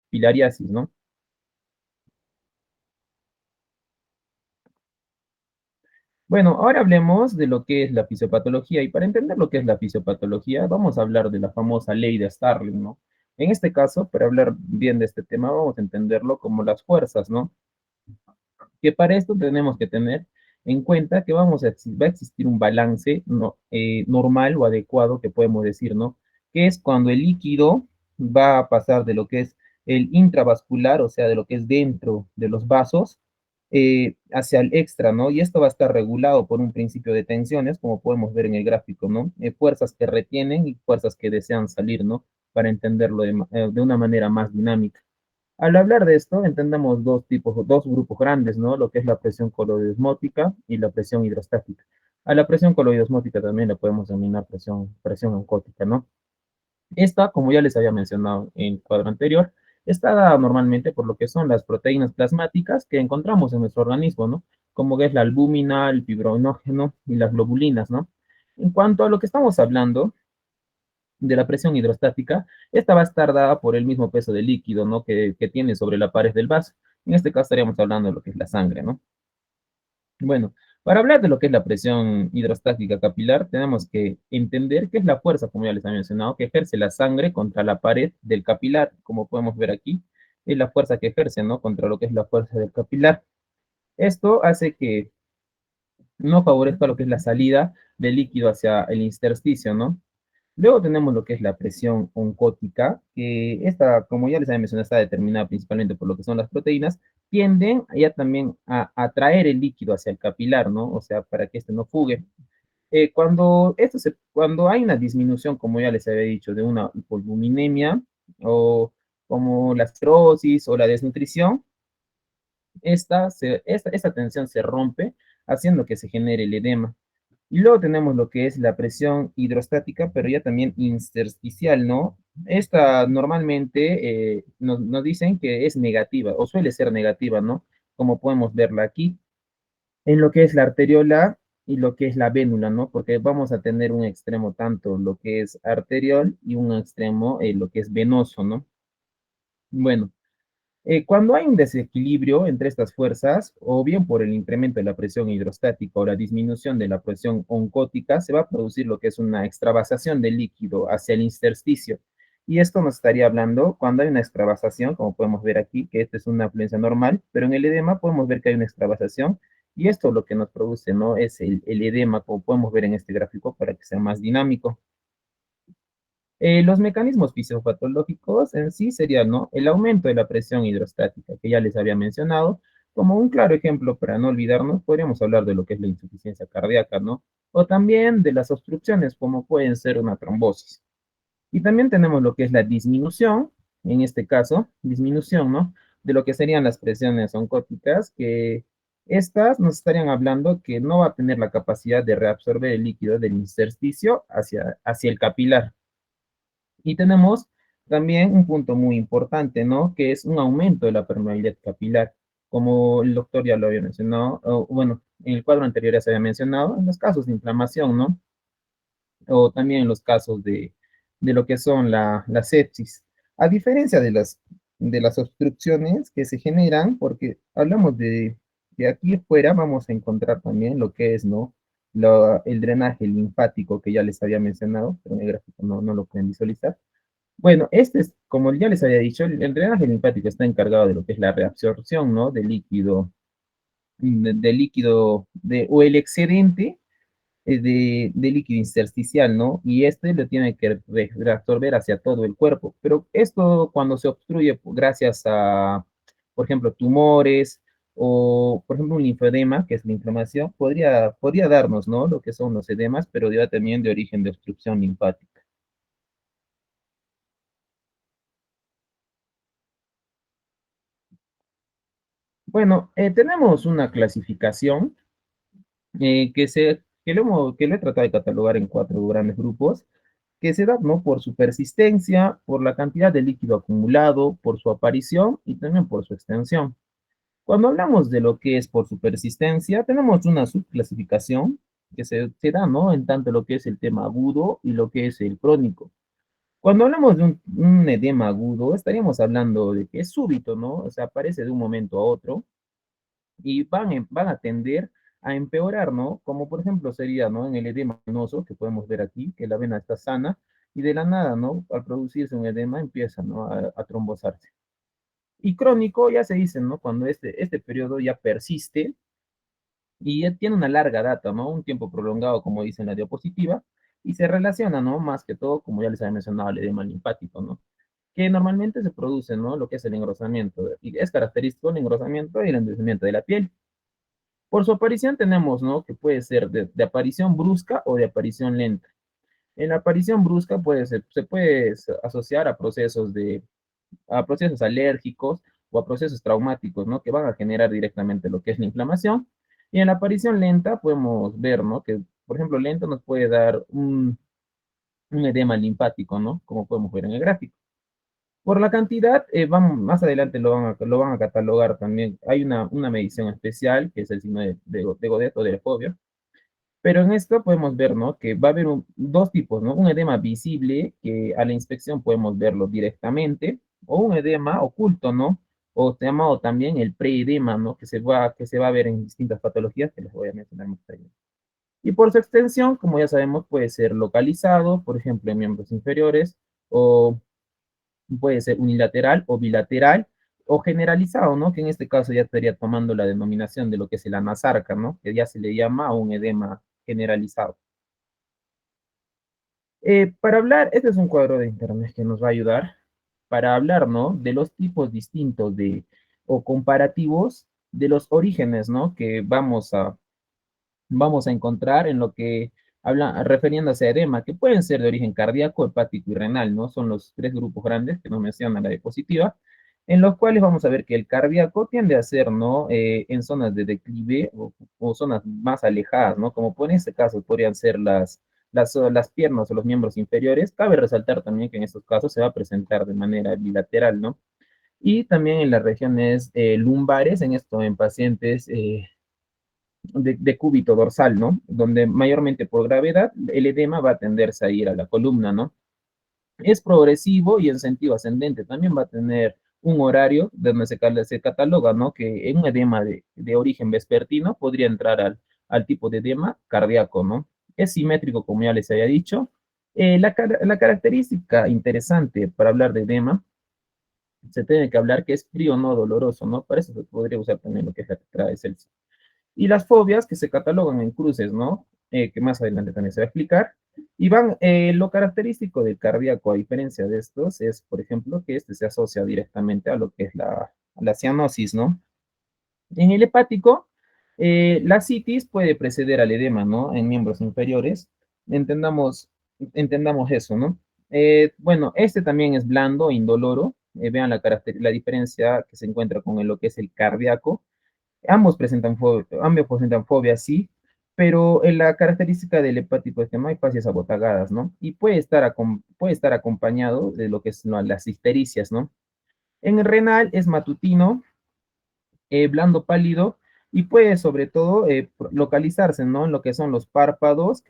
filariasis, ¿no? Bueno, ahora hablemos de lo que es la fisiopatología y para entender lo que es la fisiopatología, vamos a hablar de la famosa ley de Starling, ¿no? En este caso, para hablar bien de este tema, vamos a entenderlo como las fuerzas, ¿no? Que para esto tenemos que tener en cuenta que va a existir un balance no, normal o adecuado que podemos decir, ¿no? Que es cuando el líquido va a pasar de lo que es el intravascular, o sea, de lo que es dentro de los vasos, hacia el extra, ¿no? Y esto va a estar regulado por un principio de tensiones, como podemos ver en el gráfico, ¿no? Fuerzas que retienen y fuerzas que desean salir, ¿no? Para entenderlo de una manera más dinámica. Al hablar de esto, entendamos dos grupos grandes, ¿no? Lo que es la presión coloidosmótica y la presión hidrostática. A la presión coloidosmótica también la podemos denominar presión oncótica, ¿no? Esta, como ya les había mencionado en el cuadro anterior, está dada normalmente por lo que son las proteínas plasmáticas que encontramos en nuestro organismo, ¿no? Como es la albúmina, el fibrinógeno y las globulinas, ¿no? En cuanto a lo que estamos hablando, de la presión hidrostática, esta va a estar dada por el mismo peso del líquido, ¿no? Que tiene sobre la pared del vaso. En este caso estaríamos hablando de lo que es la sangre, ¿no? Bueno, para hablar de lo que es la presión hidrostática capilar, tenemos que entender qué es la fuerza, como ya les había mencionado, que ejerce la sangre contra la pared del capilar, como podemos ver aquí, es la fuerza que ejerce, ¿no? Contra lo que es la fuerza del capilar. Esto hace que no favorezca lo que es la salida del líquido hacia el intersticio, ¿no? Luego tenemos lo que es la presión oncótica, que esta, como ya les había mencionado, está determinada principalmente por lo que son las proteínas, tienden ya también a atraer el líquido hacia el capilar, ¿no? O sea, para que este no fugue. Cuando hay una disminución, como ya les había dicho, de una hipoalbuminemia o como la cirrosis o la desnutrición, esta tensión se rompe, haciendo que se genere el edema. Y luego tenemos lo que es la presión hidrostática, pero ya también intersticial, ¿no? Esta normalmente nos dicen que es negativa o suele ser negativa, ¿no? Como podemos verla aquí, en lo que es la arteriola y lo que es la vénula, ¿no? Porque vamos a tener un extremo tanto lo que es arteriol y un extremo lo que es venoso, ¿no? Bueno, cuando hay un desequilibrio entre estas fuerzas, o bien por el incremento de la presión hidrostática o la disminución de la presión oncótica, se va a producir lo que es una extravasación de líquido hacia el intersticio. Y esto nos estaría hablando cuando hay una extravasación, como podemos ver aquí, que esta es una afluencia normal, pero en el edema podemos ver que hay una extravasación, y esto lo que nos produce, ¿no? Es el edema, como podemos ver en este gráfico, para que sea más dinámico. Los mecanismos fisiopatológicos en sí serían, ¿no? El aumento de la presión hidrostática, que ya les había mencionado. Como un claro ejemplo, para no olvidarnos, podríamos hablar de lo que es la insuficiencia cardíaca, ¿no? O también de las obstrucciones, como pueden ser una trombosis. Y también tenemos lo que es la disminución, en este caso, disminución, ¿no? De lo que serían las presiones oncóticas, que estas nos estarían hablando que no va a tener la capacidad de reabsorber el líquido del intersticio hacia el capilar. Y tenemos también un punto muy importante, ¿no? Que es un aumento de la permeabilidad capilar, como el doctor ya lo había mencionado, o bueno, en el cuadro anterior ya se había mencionado, en los casos de inflamación, ¿no? O también en los casos de lo que son la sepsis. A diferencia de las obstrucciones que se generan, porque hablamos de aquí fuera, vamos a encontrar también lo que es, ¿no? El drenaje linfático que ya les había mencionado, pero en el gráfico no lo pueden visualizar. Bueno, este es, como ya les había dicho, el drenaje linfático está encargado de lo que es la reabsorción, ¿no? De líquido, o el excedente de líquido intersticial, ¿no? Y este lo tiene que reabsorber hacia todo el cuerpo. Pero esto cuando se obstruye gracias a, por ejemplo, tumores o, por ejemplo, un linfedema, que es la inflamación, podría darnos, ¿no? Lo que son los edemas, pero ya también de origen de obstrucción linfática. Bueno, tenemos una clasificación que lo he tratado de catalogar en 4 grandes grupos, que se da, ¿no? Por su persistencia, por la cantidad de líquido acumulado, por su aparición y también por su extensión. Cuando hablamos de lo que es por su persistencia, tenemos una subclasificación que se da, ¿no? En tanto lo que es el tema agudo y lo que es el crónico. Cuando hablamos de un edema agudo, estaríamos hablando de que es súbito, ¿no? O sea, aparece de un momento a otro y van a tender a empeorar, ¿no? Como por ejemplo sería, ¿no? En el edema venoso, que podemos ver aquí, que la vena está sana, y de la nada, ¿no? Al producirse un edema empieza, ¿no? A trombosarse. Y crónico ya se dice, ¿no? Cuando este periodo ya persiste y ya tiene una larga data, ¿no? Un tiempo prolongado, como dice en la diapositiva, y se relaciona, ¿no? Más que todo, como ya les había mencionado, el edema linfático, ¿no? Que normalmente se produce, ¿no? Lo que es el engrosamiento, y es característico el engrosamiento y el endurecimiento de la piel. Por su aparición tenemos, ¿no? Que puede ser de aparición brusca o de aparición lenta. En la aparición brusca se puede asociar a procesos alérgicos o a procesos traumáticos, ¿no? Que van a generar directamente lo que es la inflamación. Y en la aparición lenta podemos ver, ¿no? Que, por ejemplo, lento nos puede dar un edema linfático, ¿no? Como podemos ver en el gráfico. Por la cantidad, más adelante lo van a catalogar también. Hay una medición especial, que es el signo de Godet o de Fovio. Pero en esto podemos ver, ¿no? Que va a haber dos tipos, ¿no? Un edema visible, que a la inspección podemos verlo directamente, o un edema oculto, ¿no? O llamado también el preedema, ¿no? Que se va a ver en distintas patologías, que les voy a mencionar más tarde. Y por su extensión, como ya sabemos, puede ser localizado, por ejemplo, en miembros inferiores, o puede ser unilateral o bilateral, o generalizado, ¿no? Que en este caso ya estaría tomando la denominación de lo que es el anasarca, ¿no? Que ya se le llama un edema generalizado. Para hablar, este es un cuadro de internet que nos va a ayudar para hablar, ¿no? De los tipos distintos o comparativos de los orígenes, ¿no? Que vamos a encontrar en lo que refiriéndose a edema, que pueden ser de origen cardíaco, hepático y renal, ¿no? Son los tres grupos grandes que nos menciona la diapositiva, en los cuales vamos a ver que el cardíaco tiende a ser, ¿no? En zonas de declive o zonas más alejadas, ¿no? Como en este caso podrían ser las piernas o los miembros inferiores. Cabe resaltar también que en estos casos se va a presentar de manera bilateral, ¿no? Y también en las regiones lumbares, en esto en pacientes de cúbito dorsal, ¿no? Donde mayormente por gravedad el edema va a tenderse a ir a la columna, ¿no? Es progresivo y en sentido ascendente. También va a tener un horario donde se cataloga, ¿no? Que en un edema de origen vespertino podría entrar al tipo de edema cardíaco, ¿no? Es simétrico, como ya les había dicho. La característica interesante para hablar de edema, se tiene que hablar que es frío, no doloroso, ¿no? Para eso se podría usar también lo que es la tetrada de Celsius. Y las fobias que se catalogan en cruces, ¿no? Que más adelante también se va a explicar. Y van, lo característico del cardíaco, a diferencia de estos, es, por ejemplo, que este se asocia directamente a lo que es la cianosis, ¿no? En el hepático, la citis puede preceder al edema, ¿no? En miembros inferiores. Entendamos, entendamos eso, ¿no? Bueno, este también es blando, indoloro. Vean la diferencia que se encuentra con lo que es el cardíaco. Ambos presentan fobia, sí, pero la característica del hepático es que no hay fasias abotagadas, ¿no? Y puede estar acompañado de lo que es, ¿no?, las ictericias, ¿no? En el renal es matutino, blando pálido, y puede sobre todo localizarse, ¿no? En lo que son los párpados,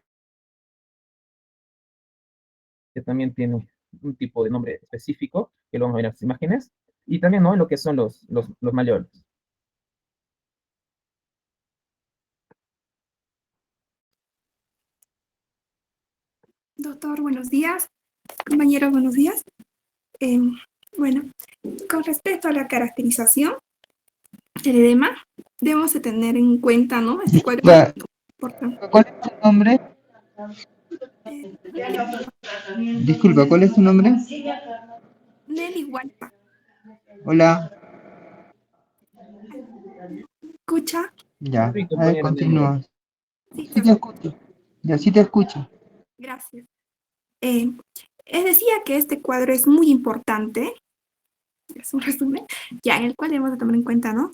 que también tiene un tipo de nombre específico, que lo vamos a ver en las imágenes, y también, ¿no?, en lo que son los malleoles. Doctor, buenos días. Compañeros, buenos días. Eh, bueno, con respecto a la caracterización del edema, debemos de tener en cuenta, ¿no? Este cuadro es importante. ¿Cuál es tu nombre? Disculpa, ¿cuál es tu nombre? Nelly Hualpa. Hola. ¿Escucha? Ya, Sí, a ver, compañera Nelly. continúa. Sí, Sí te escucho. Ya, sí te escucho. gracias. Eh, decía que este cuadro es muy importante, es un resumen, ya en el cual debemos de tomar en cuenta, ¿no?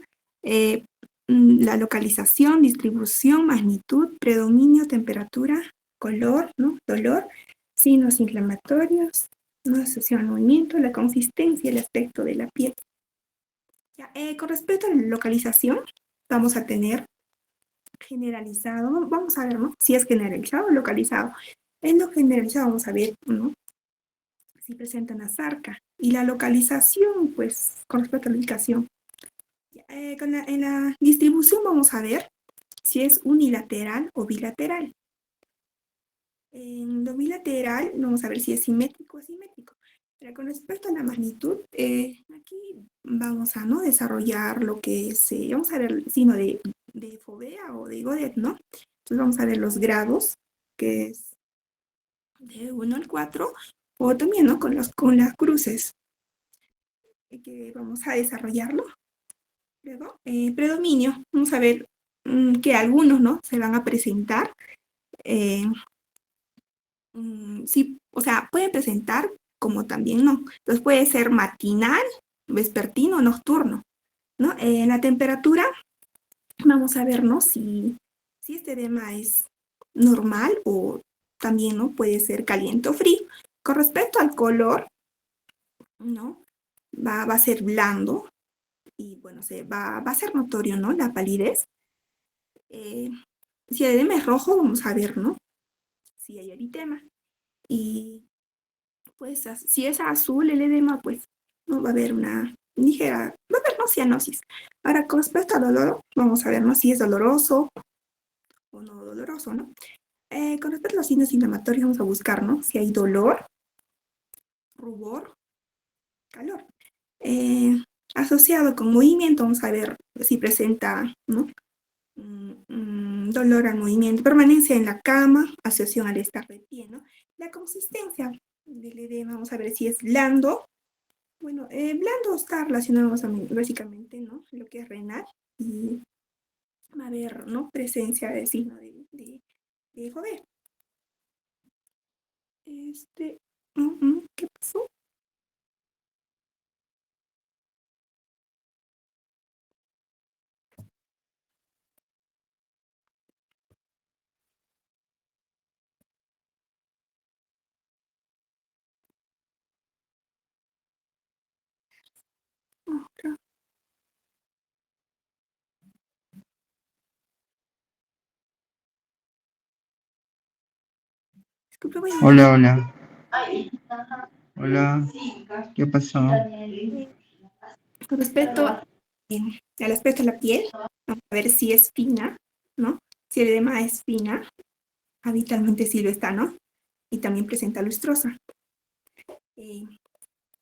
La localización, distribución, magnitud, predominio, temperatura, color, ¿no? Dolor, signos inflamatorios, ¿no? Asociación al movimiento, la consistencia, el aspecto de la piel. Ya, con respecto a la localización, vamos a tener generalizado, vamos a ver, ¿no? Si es generalizado o localizado. En lo generalizado vamos a ver, ¿no? Si presenta una sarca. Y la localización, pues, con respecto a la ubicación. En la distribución vamos a ver si es unilateral o bilateral. En lo bilateral vamos a ver si es simétrico o asimétrico. Pero con respecto a la magnitud, aquí vamos a, ¿no?, desarrollar lo que es, vamos a ver el signo de Fovea o de Godet, ¿no? Entonces vamos a ver los grados, que es de 1 al 4, o también, ¿no?, con las cruces, que vamos a desarrollarlo. Luego, predominio, vamos a ver que algunos, ¿no?, se van a presentar, sí, o sea, pueden presentar como también no. Entonces puede ser matinal, vespertino, nocturno, ¿no? En la temperatura, vamos a ver, ¿no?, si este edema es normal o también, ¿no?, puede ser caliente o frío. Con respecto al color, ¿no?, va a ser blando y, bueno, va a ser notorio, ¿no?, la palidez. Si el edema es rojo, vamos a ver, ¿no?, si hay eritema. Y pues si es azul el edema, pues no va a haber una ligera, va a haber, ¿no?, cianosis. Ahora, con respecto al dolor, vamos a ver, ¿no?, si es doloroso o no doloroso, ¿no? Con respecto a los signos inflamatorios, vamos a buscar, ¿no?, si hay dolor, rubor, calor. Asociado con movimiento, vamos a ver si presenta, ¿no?, dolor al movimiento, permanencia en la cama, asociación al estar de pie, ¿no? La consistencia del edema, vamos a ver si es blando. Bueno, blando está relacionado básicamente, ¿no?, lo que es renal, y va a haber, ¿no?, presencia de signo de Fovea. ¿Qué pasó? Otra. Disculpe, voy a Hola, hola. Hola, ¿qué pasó? con respecto al aspecto de la piel, vamos a ver si es fina, ¿no? Si el edema es fina, habitualmente sí lo está, ¿no? Y también presenta lustrosa.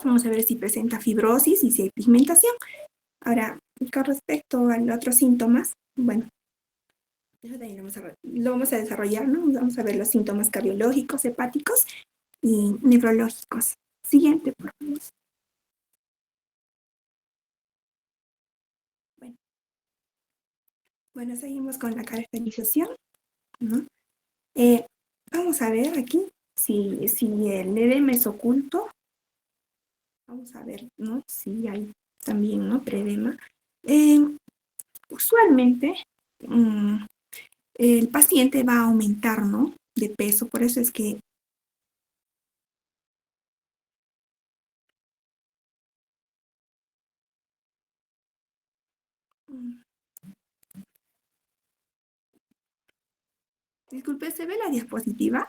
Vamos a ver si presenta fibrosis y si hay pigmentación. Ahora, con respecto a los otros síntomas, bueno, eso también lo vamos a desarrollar, ¿no? Vamos a ver los síntomas cardiológicos, hepáticos y neurológicos. Siguiente, por favor. Bueno, seguimos con la caracterización, ¿no? Vamos a ver aquí si el edema es oculto. Vamos a ver, ¿no? Si hay también, ¿no? Predema. Usualmente, el paciente va a aumentar, ¿no? De peso, por eso es que disculpe, ¿se ve la diapositiva?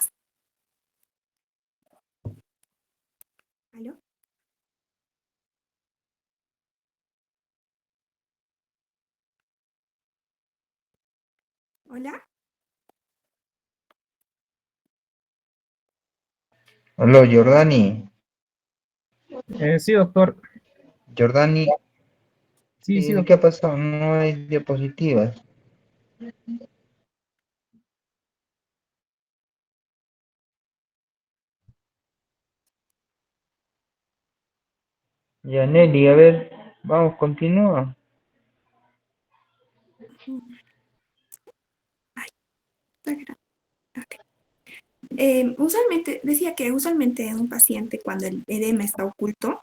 ¿Aló? ¿Hola? Hola, Jordani. Sí, doctor. Jordani, Sí, sí, ¿qué doctor. ha pasado? No hay diapositivas. Ya, Nelly, a ver, vamos, continúa. Ay, está grave. Ok. Decía que usualmente en un paciente cuando el edema está oculto,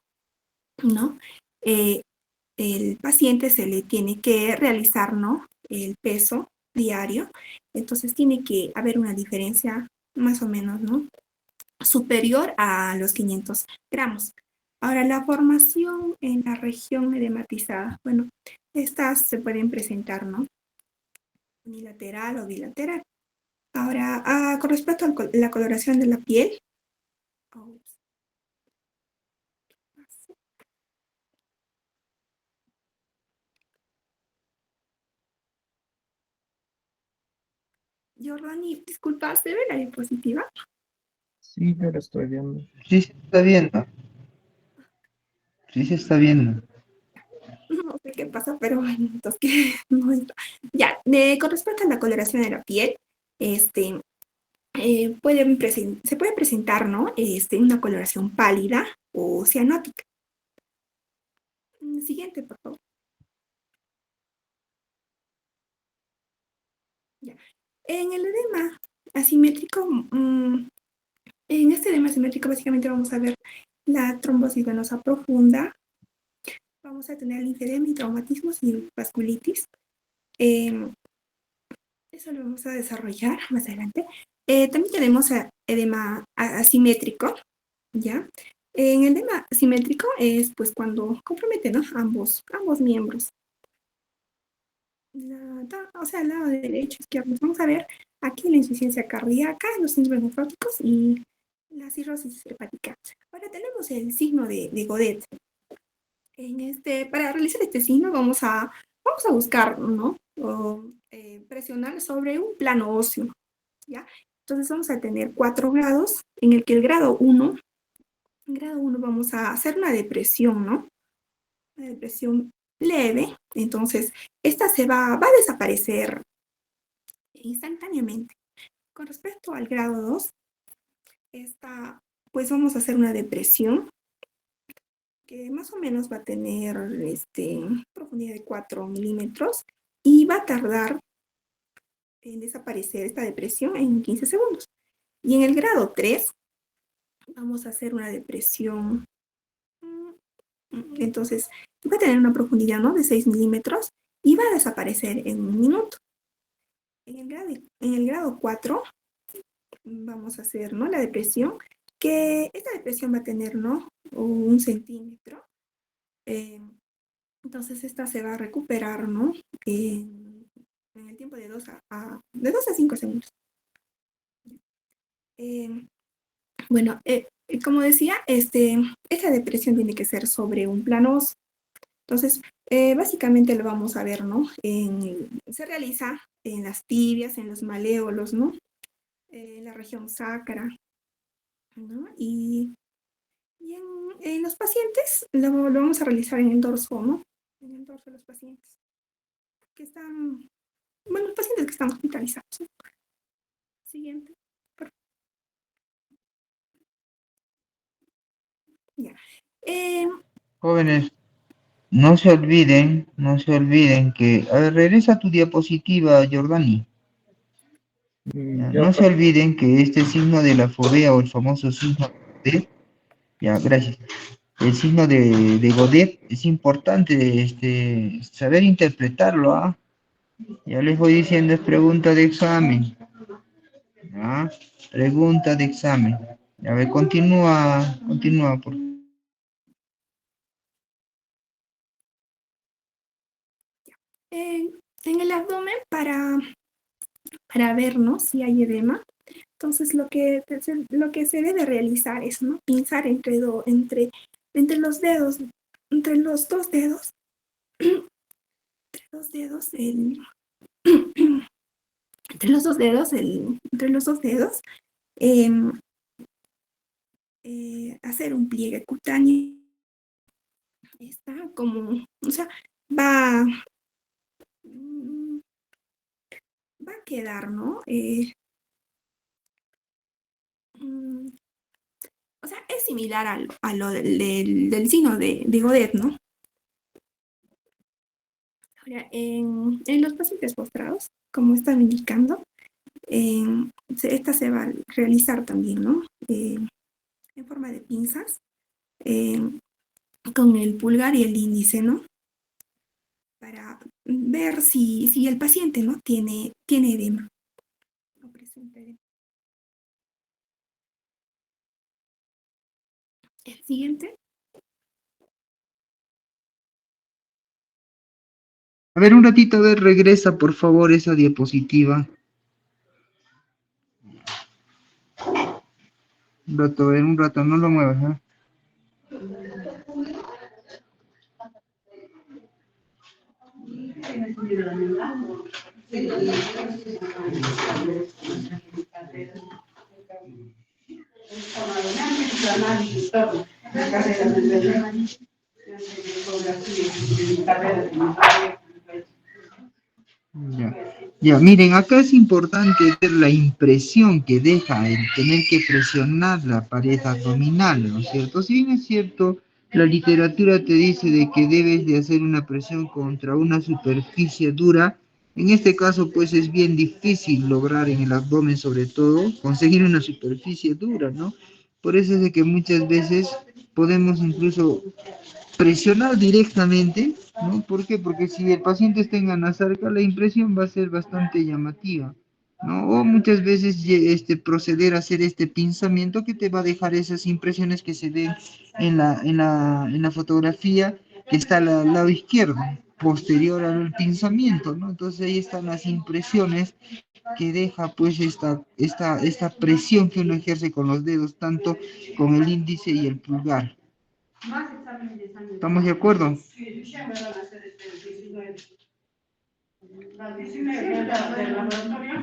¿no? Eh, el paciente se le tiene que realizar, ¿no? El peso diario. Entonces tiene que haber una diferencia más o menos, ¿no? Superior a los 500 gramos. Ahora, la formación en la región edematizada, bueno, estas se pueden presentar, ¿no? Unilateral o bilateral. Ahora, con respecto a la coloración de la piel, Jordani, disculpa, ¿se ve la diapositiva? Sí, yo lo estoy viendo. Sí se está viendo. Sí se está viendo. No sé qué pasa, pero bueno, entonces que no está. Ya, con respecto a la coloración de la piel, este, se puede presentar, ¿no? Una coloración pálida o cianótica. Siguiente, por favor. Ya. En el edema asimétrico, en este edema asimétrico básicamente vamos a ver la trombosis venosa profunda, vamos a tener linfedema y traumatismos y vasculitis. Eso lo vamos a desarrollar más adelante. También tenemos edema asimétrico, ¿ya? En el edema asimétrico es pues cuando compromete, ¿no? Ambos miembros. O sea, el lado derecho, izquierdo. Vamos a ver aquí la insuficiencia cardíaca, los síndromes nefróticos y la cirrosis hepática. Ahora tenemos el signo de Godet. Para realizar este signo vamos a buscar, ¿no? Presionar sobre un plano óseo, ¿ya? Entonces vamos a tener 4 grados, en el que en grado 1 vamos a hacer una depresión, ¿no? Una depresión leve, entonces esta va a desaparecer instantáneamente. Con respecto al grado 2, pues vamos a hacer una depresión que más o menos va a tener profundidad de 4 milímetros y va a tardar en desaparecer esta depresión en 15 segundos. Y en el grado 3 vamos a hacer una depresión. Entonces, va a tener una profundidad, ¿no?, de 6 milímetros y va a desaparecer en un minuto. En el grado 4 vamos a hacer, ¿no?, la depresión, que esta depresión va a tener, ¿no?, 1 centímetro. Entonces, esta se va a recuperar, ¿no?, en el tiempo de 2 a 5 segundos. Bueno, como decía, esta depresión tiene que ser sobre un plano óseo. Entonces, básicamente lo vamos a ver, ¿no? Se realiza en las tibias, en los maléolos, ¿no? En la región sacra, ¿no? Y en los pacientes lo vamos a realizar en el dorso, ¿no? En el dorso de los pacientes que están, bueno, los pacientes que están hospitalizados, ¿no? Siguiente. Ya. Jóvenes, no se olviden que... A ver, regresa a tu diapositiva, Jordani. Ya, Ya, no se olviden que este signo de la fobea o el famoso signo de... Ya, gracias. El signo de Godet es importante saber interpretarlo, ¿ah? Ya les voy diciendo, es pregunta de examen. ¿Ah? Pregunta de examen. A ver, continúa, por favor. En el abdomen para ver, ¿no?, si hay edema. Entonces, lo que se debe realizar es, ¿no?, pinzar entre los dedos, entre los dos dedos, em, hacer un pliegue cutáneo. Está como, o sea, va, mm, va a quedar, ¿no? O sea, es similar a lo del signo de Godet, ¿no? Ahora, en los pacientes postrados, como están indicando, esta se va a realizar también, ¿no? En forma de pinzas, con el pulgar y el índice, ¿no? Para ver si el paciente, ¿no?, tiene edema. O presenta edema. El siguiente. A ver, un ratito, a ver, regresa, por favor, esa diapositiva. Un rato, a ver, un rato, no lo muevas, ¿eh? Ya. Ya, miren, acá es importante ver la impresión que deja el tener que presionar la pared abdominal, ¿no es cierto? Si bien es cierto, la literatura te dice de que debes de hacer una presión contra una superficie dura, en este caso pues es bien difícil lograr en el abdomen sobre todo conseguir una superficie dura, ¿no? Por eso es de que muchas veces podemos incluso presionar directamente, ¿no? ¿Por qué? Porque si el paciente está en anasarca, la impresión va a ser bastante llamativa, ¿no? O muchas veces proceder a hacer este pinzamiento que te va a dejar esas impresiones que se ven en la fotografía que está al lado izquierdo, posterior al pinzamiento, ¿no? Entonces ahí están las impresiones que deja pues esta presión que uno ejerce con los dedos, tanto con el índice y el pulgar. ¿Estamos de acuerdo?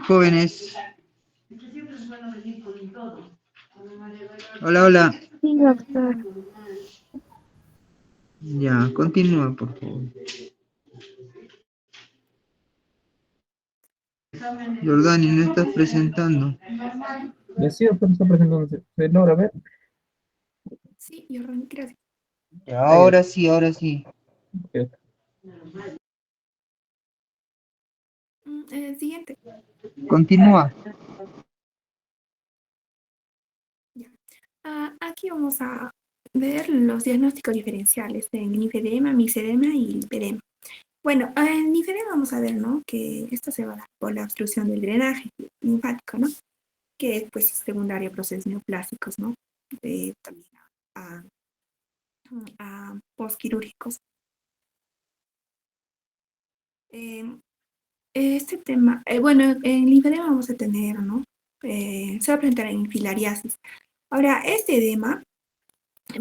Jóvenes. Hola, hola. Sí, doctor. Ya, continúa, por favor. Jordani, no estás presentando. ya sí, doctor, está presentándose. ¿Se logra ver? Sí, Jordan, gracias. Ahora sí, ahora sí. Ok. El siguiente. Continúa. Ya. Aquí vamos a ver los diagnósticos diferenciales en linfedema, mixedema y lipedema. Bueno, en linfedema vamos a ver, ¿no? Que esto se va a dar por la obstrucción del drenaje linfático, ¿no? Que es, pues, secundario a procesos neoplásicos, ¿no? También a, postquirúrgicos. Este tema, bueno, en linfedema vamos a tener, ¿no? Se va a presentar en filariasis. Ahora, este edema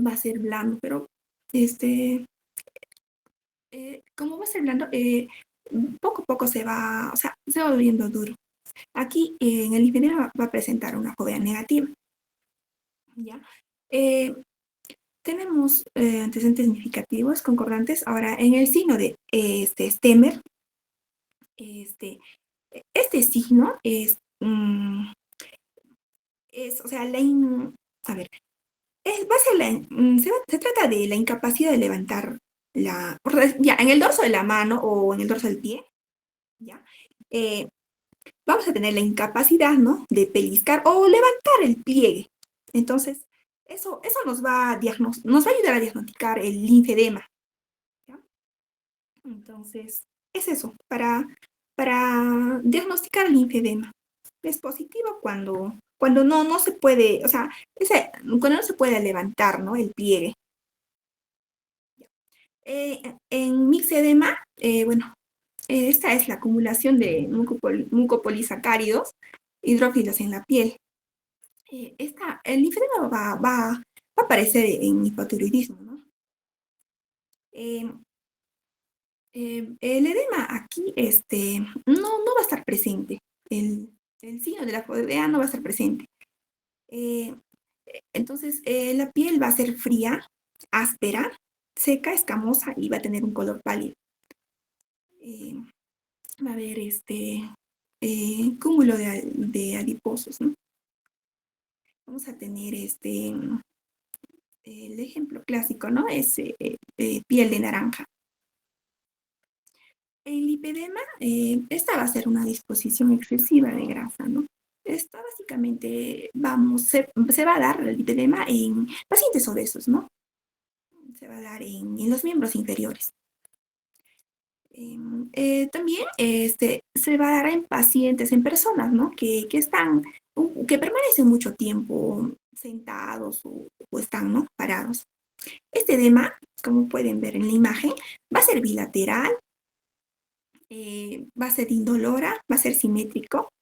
va a ser blando, pero como va a ser blando, poco a poco se va, o sea, se va volviendo duro. Aquí en el linfedema va a presentar una fovea negativa. ¿Ya? Tenemos antecedentes significativos concordantes. Ahora, en el signo de Stemmer, este signo o sea, a ver, va a ser se trata de la incapacidad de levantar ya, en el dorso de la mano o en el dorso del pie, ¿ya? Vamos a tener la incapacidad, ¿no? De pellizcar o levantar el pliegue. Entonces, eso nos va a ayudar a diagnosticar el linfedema, ¿ya? Entonces, es eso, para diagnosticar el linfedema. Es positivo cuando no se puede, o sea, cuando no se puede levantar, ¿no? El pliegue. En mixedema, bueno, esta es la acumulación de mucopolisacáridos hidrófilos en la piel. El linfedema va a aparecer en hipotiroidismo, ¿no? El edema aquí no va a estar presente. El signo de la fovea no va a estar presente. Entonces, la piel va a ser fría, áspera, seca, escamosa y va a tener un color pálido. Va a haber cúmulo de adiposos, ¿no? Vamos a tener el ejemplo clásico, ¿no? Es piel de naranja. El lipedema, esta va a ser una disposición excesiva de grasa, ¿no? Esto básicamente se va a dar el lipedema en pacientes obesos, ¿no? Se va a dar en los miembros inferiores. También se va a dar en pacientes, en personas, ¿no? Que permanecen mucho tiempo sentados o están, ¿no? Parados. Este edema, como pueden ver en la imagen, va a ser bilateral, va a ser indolora, va a ser simétrico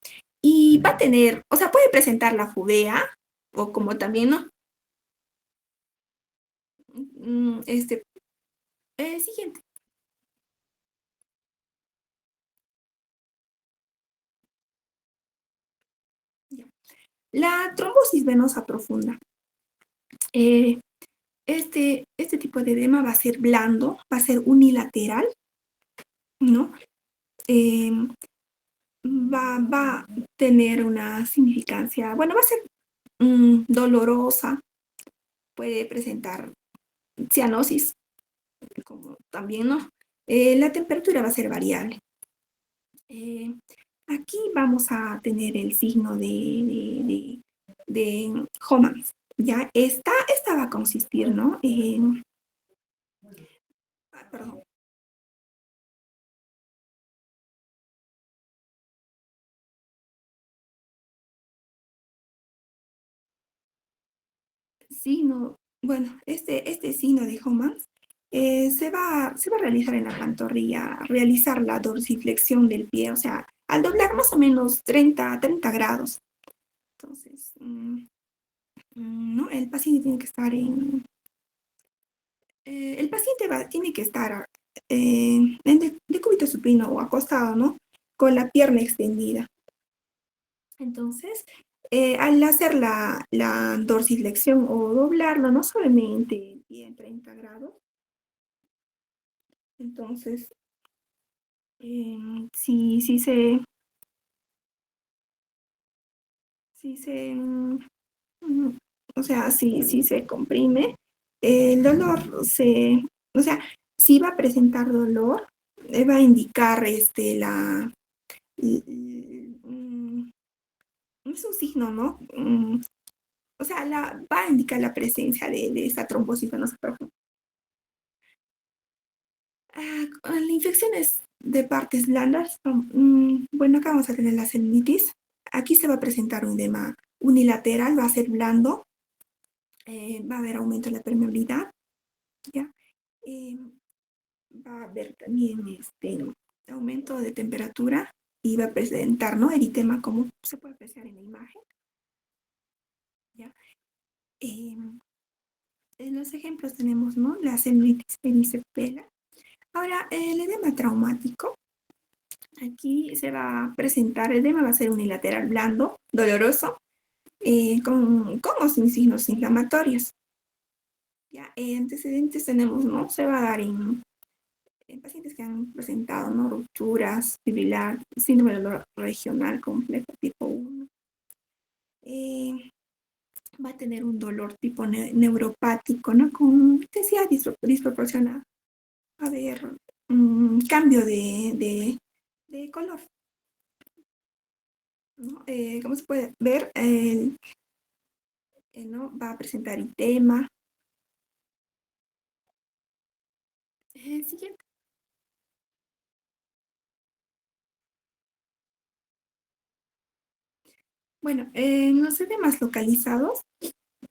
y va a tener, o sea, puede presentar la fovea o como también, ¿no? Siguiente. Ya. La trombosis venosa profunda. Este tipo de edema va a ser blando, va a ser unilateral, ¿no? Va a tener una significancia, bueno, va a ser dolorosa, puede presentar cianosis, como también, ¿no? La temperatura va a ser variable. Aquí vamos a tener el signo de Homans. Ya, esta va a consistir, ¿no? Perdón. Signo, bueno, este signo de Homans se va a realizar en la pantorrilla, realizar la dorsiflexión del pie, o sea, al doblar más o menos 30 grados. Entonces, ¿no? El paciente tiene que estar tiene que estar en decúbito supino o acostado, ¿no? Con la pierna extendida. Entonces, al hacer la dorsiflexión o doblarlo, no solamente el pie en 30 grados, entonces, o sea, si se comprime, el dolor o sea, si va a presentar dolor, va a indicar es un signo, ¿no? O o sea, va a indicar la presencia de esta trombosis venosa profunda. Con las infecciones de partes blandas, bueno, acá vamos a tener la celinitis. Aquí se va a presentar un edema unilateral, va a ser blando, va a haber aumento de la permeabilidad, ¿ya? Va a haber también aumento de temperatura y va a presentar, ¿no? Eritema, como se puede apreciar en la imagen, ¿ya? En los ejemplos tenemos, ¿no? La celinitis perisepela. Ahora, el edema traumático. Aquí se va a presentar, el edema va a ser unilateral blando, doloroso, con o sin signos inflamatorios. Ya, antecedentes tenemos, ¿no? Se va a dar en pacientes que han presentado, ¿no? Rupturas, fibrilar, síndrome de dolor regional complejo tipo 1. Va a tener un dolor tipo neuropático, ¿no? Con intensidad disproporcionada. Va a haber cambio de color, ¿no? Como se puede ver, ¿no? Va a presentar eritema. Siguiente. Bueno, en los edemas localizados,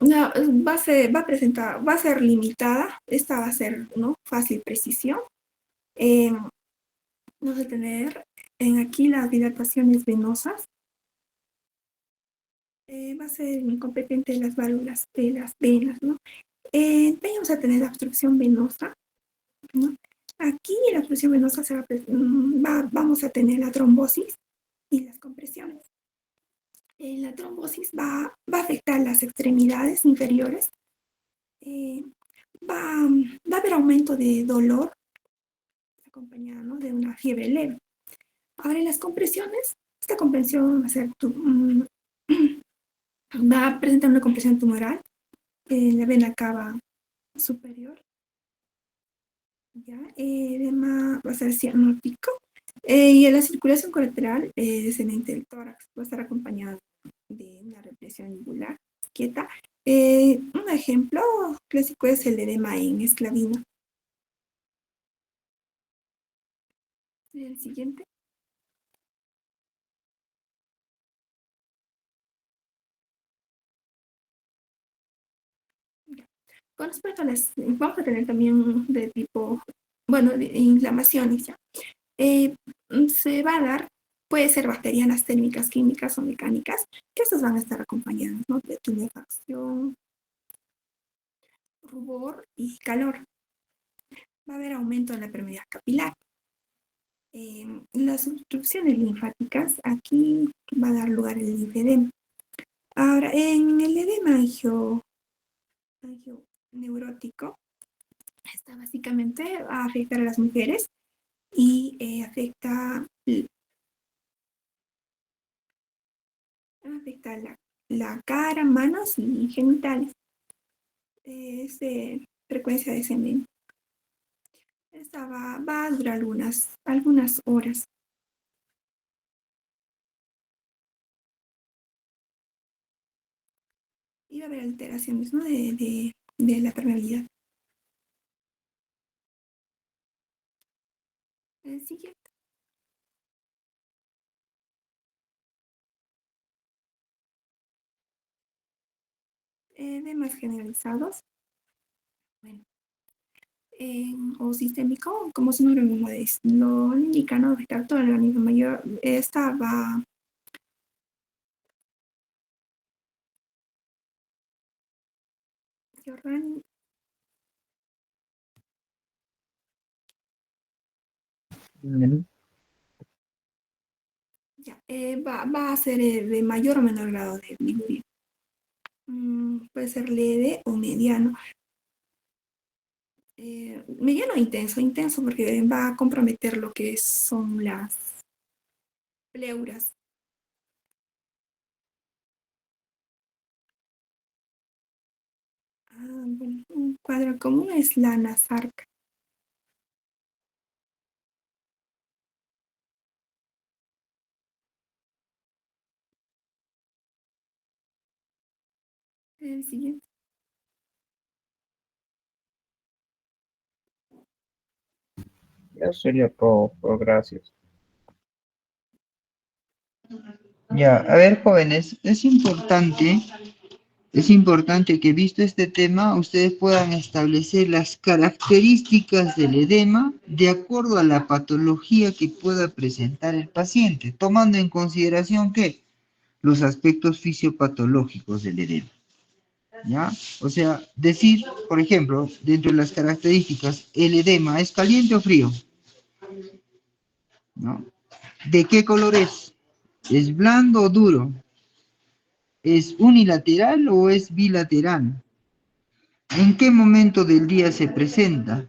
no, va a ser limitada, esta va a ser, ¿no? Fácil precisión. Vamos a tener aquí las dilataciones venosas. Va a ser incompetente las válvulas de las venas, ¿no? Vamos a tener la obstrucción venosa, ¿no? Aquí la obstrucción venosa vamos a tener la trombosis y las compresiones. La trombosis va a afectar las extremidades inferiores. Va a haber aumento de dolor acompañado, ¿no? De una fiebre leve. Ahora en las compresiones, esta compresión va a ser va a presentar una compresión tumoral en la vena cava superior. ¿Ya? Edema va a ser cianótico. Y en la circulación colateral descendente del tórax va a estar acompañado de una represión yugular quieta. Un ejemplo clásico es el edema en esclavina. El siguiente. Con respecto a las, vamos a tener también de tipo, bueno, de inflamaciones ya. Se va a dar, puede ser bacterianas, térmicas, químicas o mecánicas, que estas van a estar acompañadas, ¿no? De tumefacción, rubor y calor. Va a haber aumento de la permeabilidad capilar. Las obstrucciones linfáticas, aquí va a dar lugar el linfedema. Ahora, en el edema neurótico, esta básicamente va a afectar a las mujeres y afecta la cara, manos y genitales. Es de frecuencia descendente. Esta va a durar algunas horas. Y va a haber alteraciones, ¿no? de la permeabilidad. El siguiente. Edemas generalizados. Bueno, o sistémico, como su nombre mismo lo indica, ¿no? Afectar todo el organismo mayor. Esta va Jordan, Bien. ya, va a ser de mayor o menor grado de biliruria. Puede ser leve o mediano. Mediano o intenso porque va a comprometer lo que son las pleuras. Bueno, un cuadro común es la nasarca. El siguiente. Ya sería todo, pues, gracias. Ya, a ver, jóvenes, es importante que visto este tema, ustedes puedan establecer las características del edema de acuerdo a la patología que pueda presentar el paciente, tomando en consideración que los aspectos fisiopatológicos del edema. ¿Ya? O sea, decir, por ejemplo, dentro de las características, el edema es caliente o frío, ¿no? ¿De qué color es? ¿Es blando o duro? ¿Es unilateral o es bilateral? ¿En qué momento del día se presenta?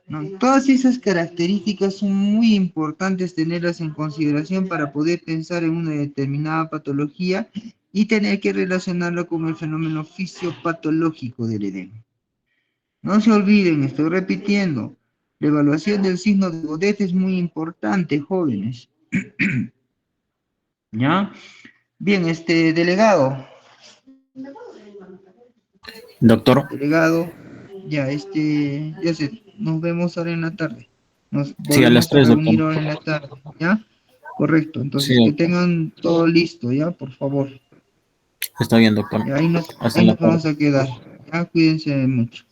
¿No? Todas esas características son muy importantes tenerlas en consideración para poder pensar en una determinada patología y tener que relacionarlo con el fenómeno fisiopatológico del edema. No se olviden, estoy repitiendo, la evaluación del signo de Godet es muy importante, jóvenes. ¿Ya? Bien, delegado. Doctor, Delegado, ya sé, nos vemos ahora en la tarde. Nos sí, a las volvemos a 3, doctor. reunir ahora en la tarde, ¿ya? Correcto, Sí, entonces que doctor. tengan todo listo, ¿ya? Por favor. Está bien, doctor. Y Hasta ahí la nos vamos tarde. a quedar. Ya, cuídense mucho.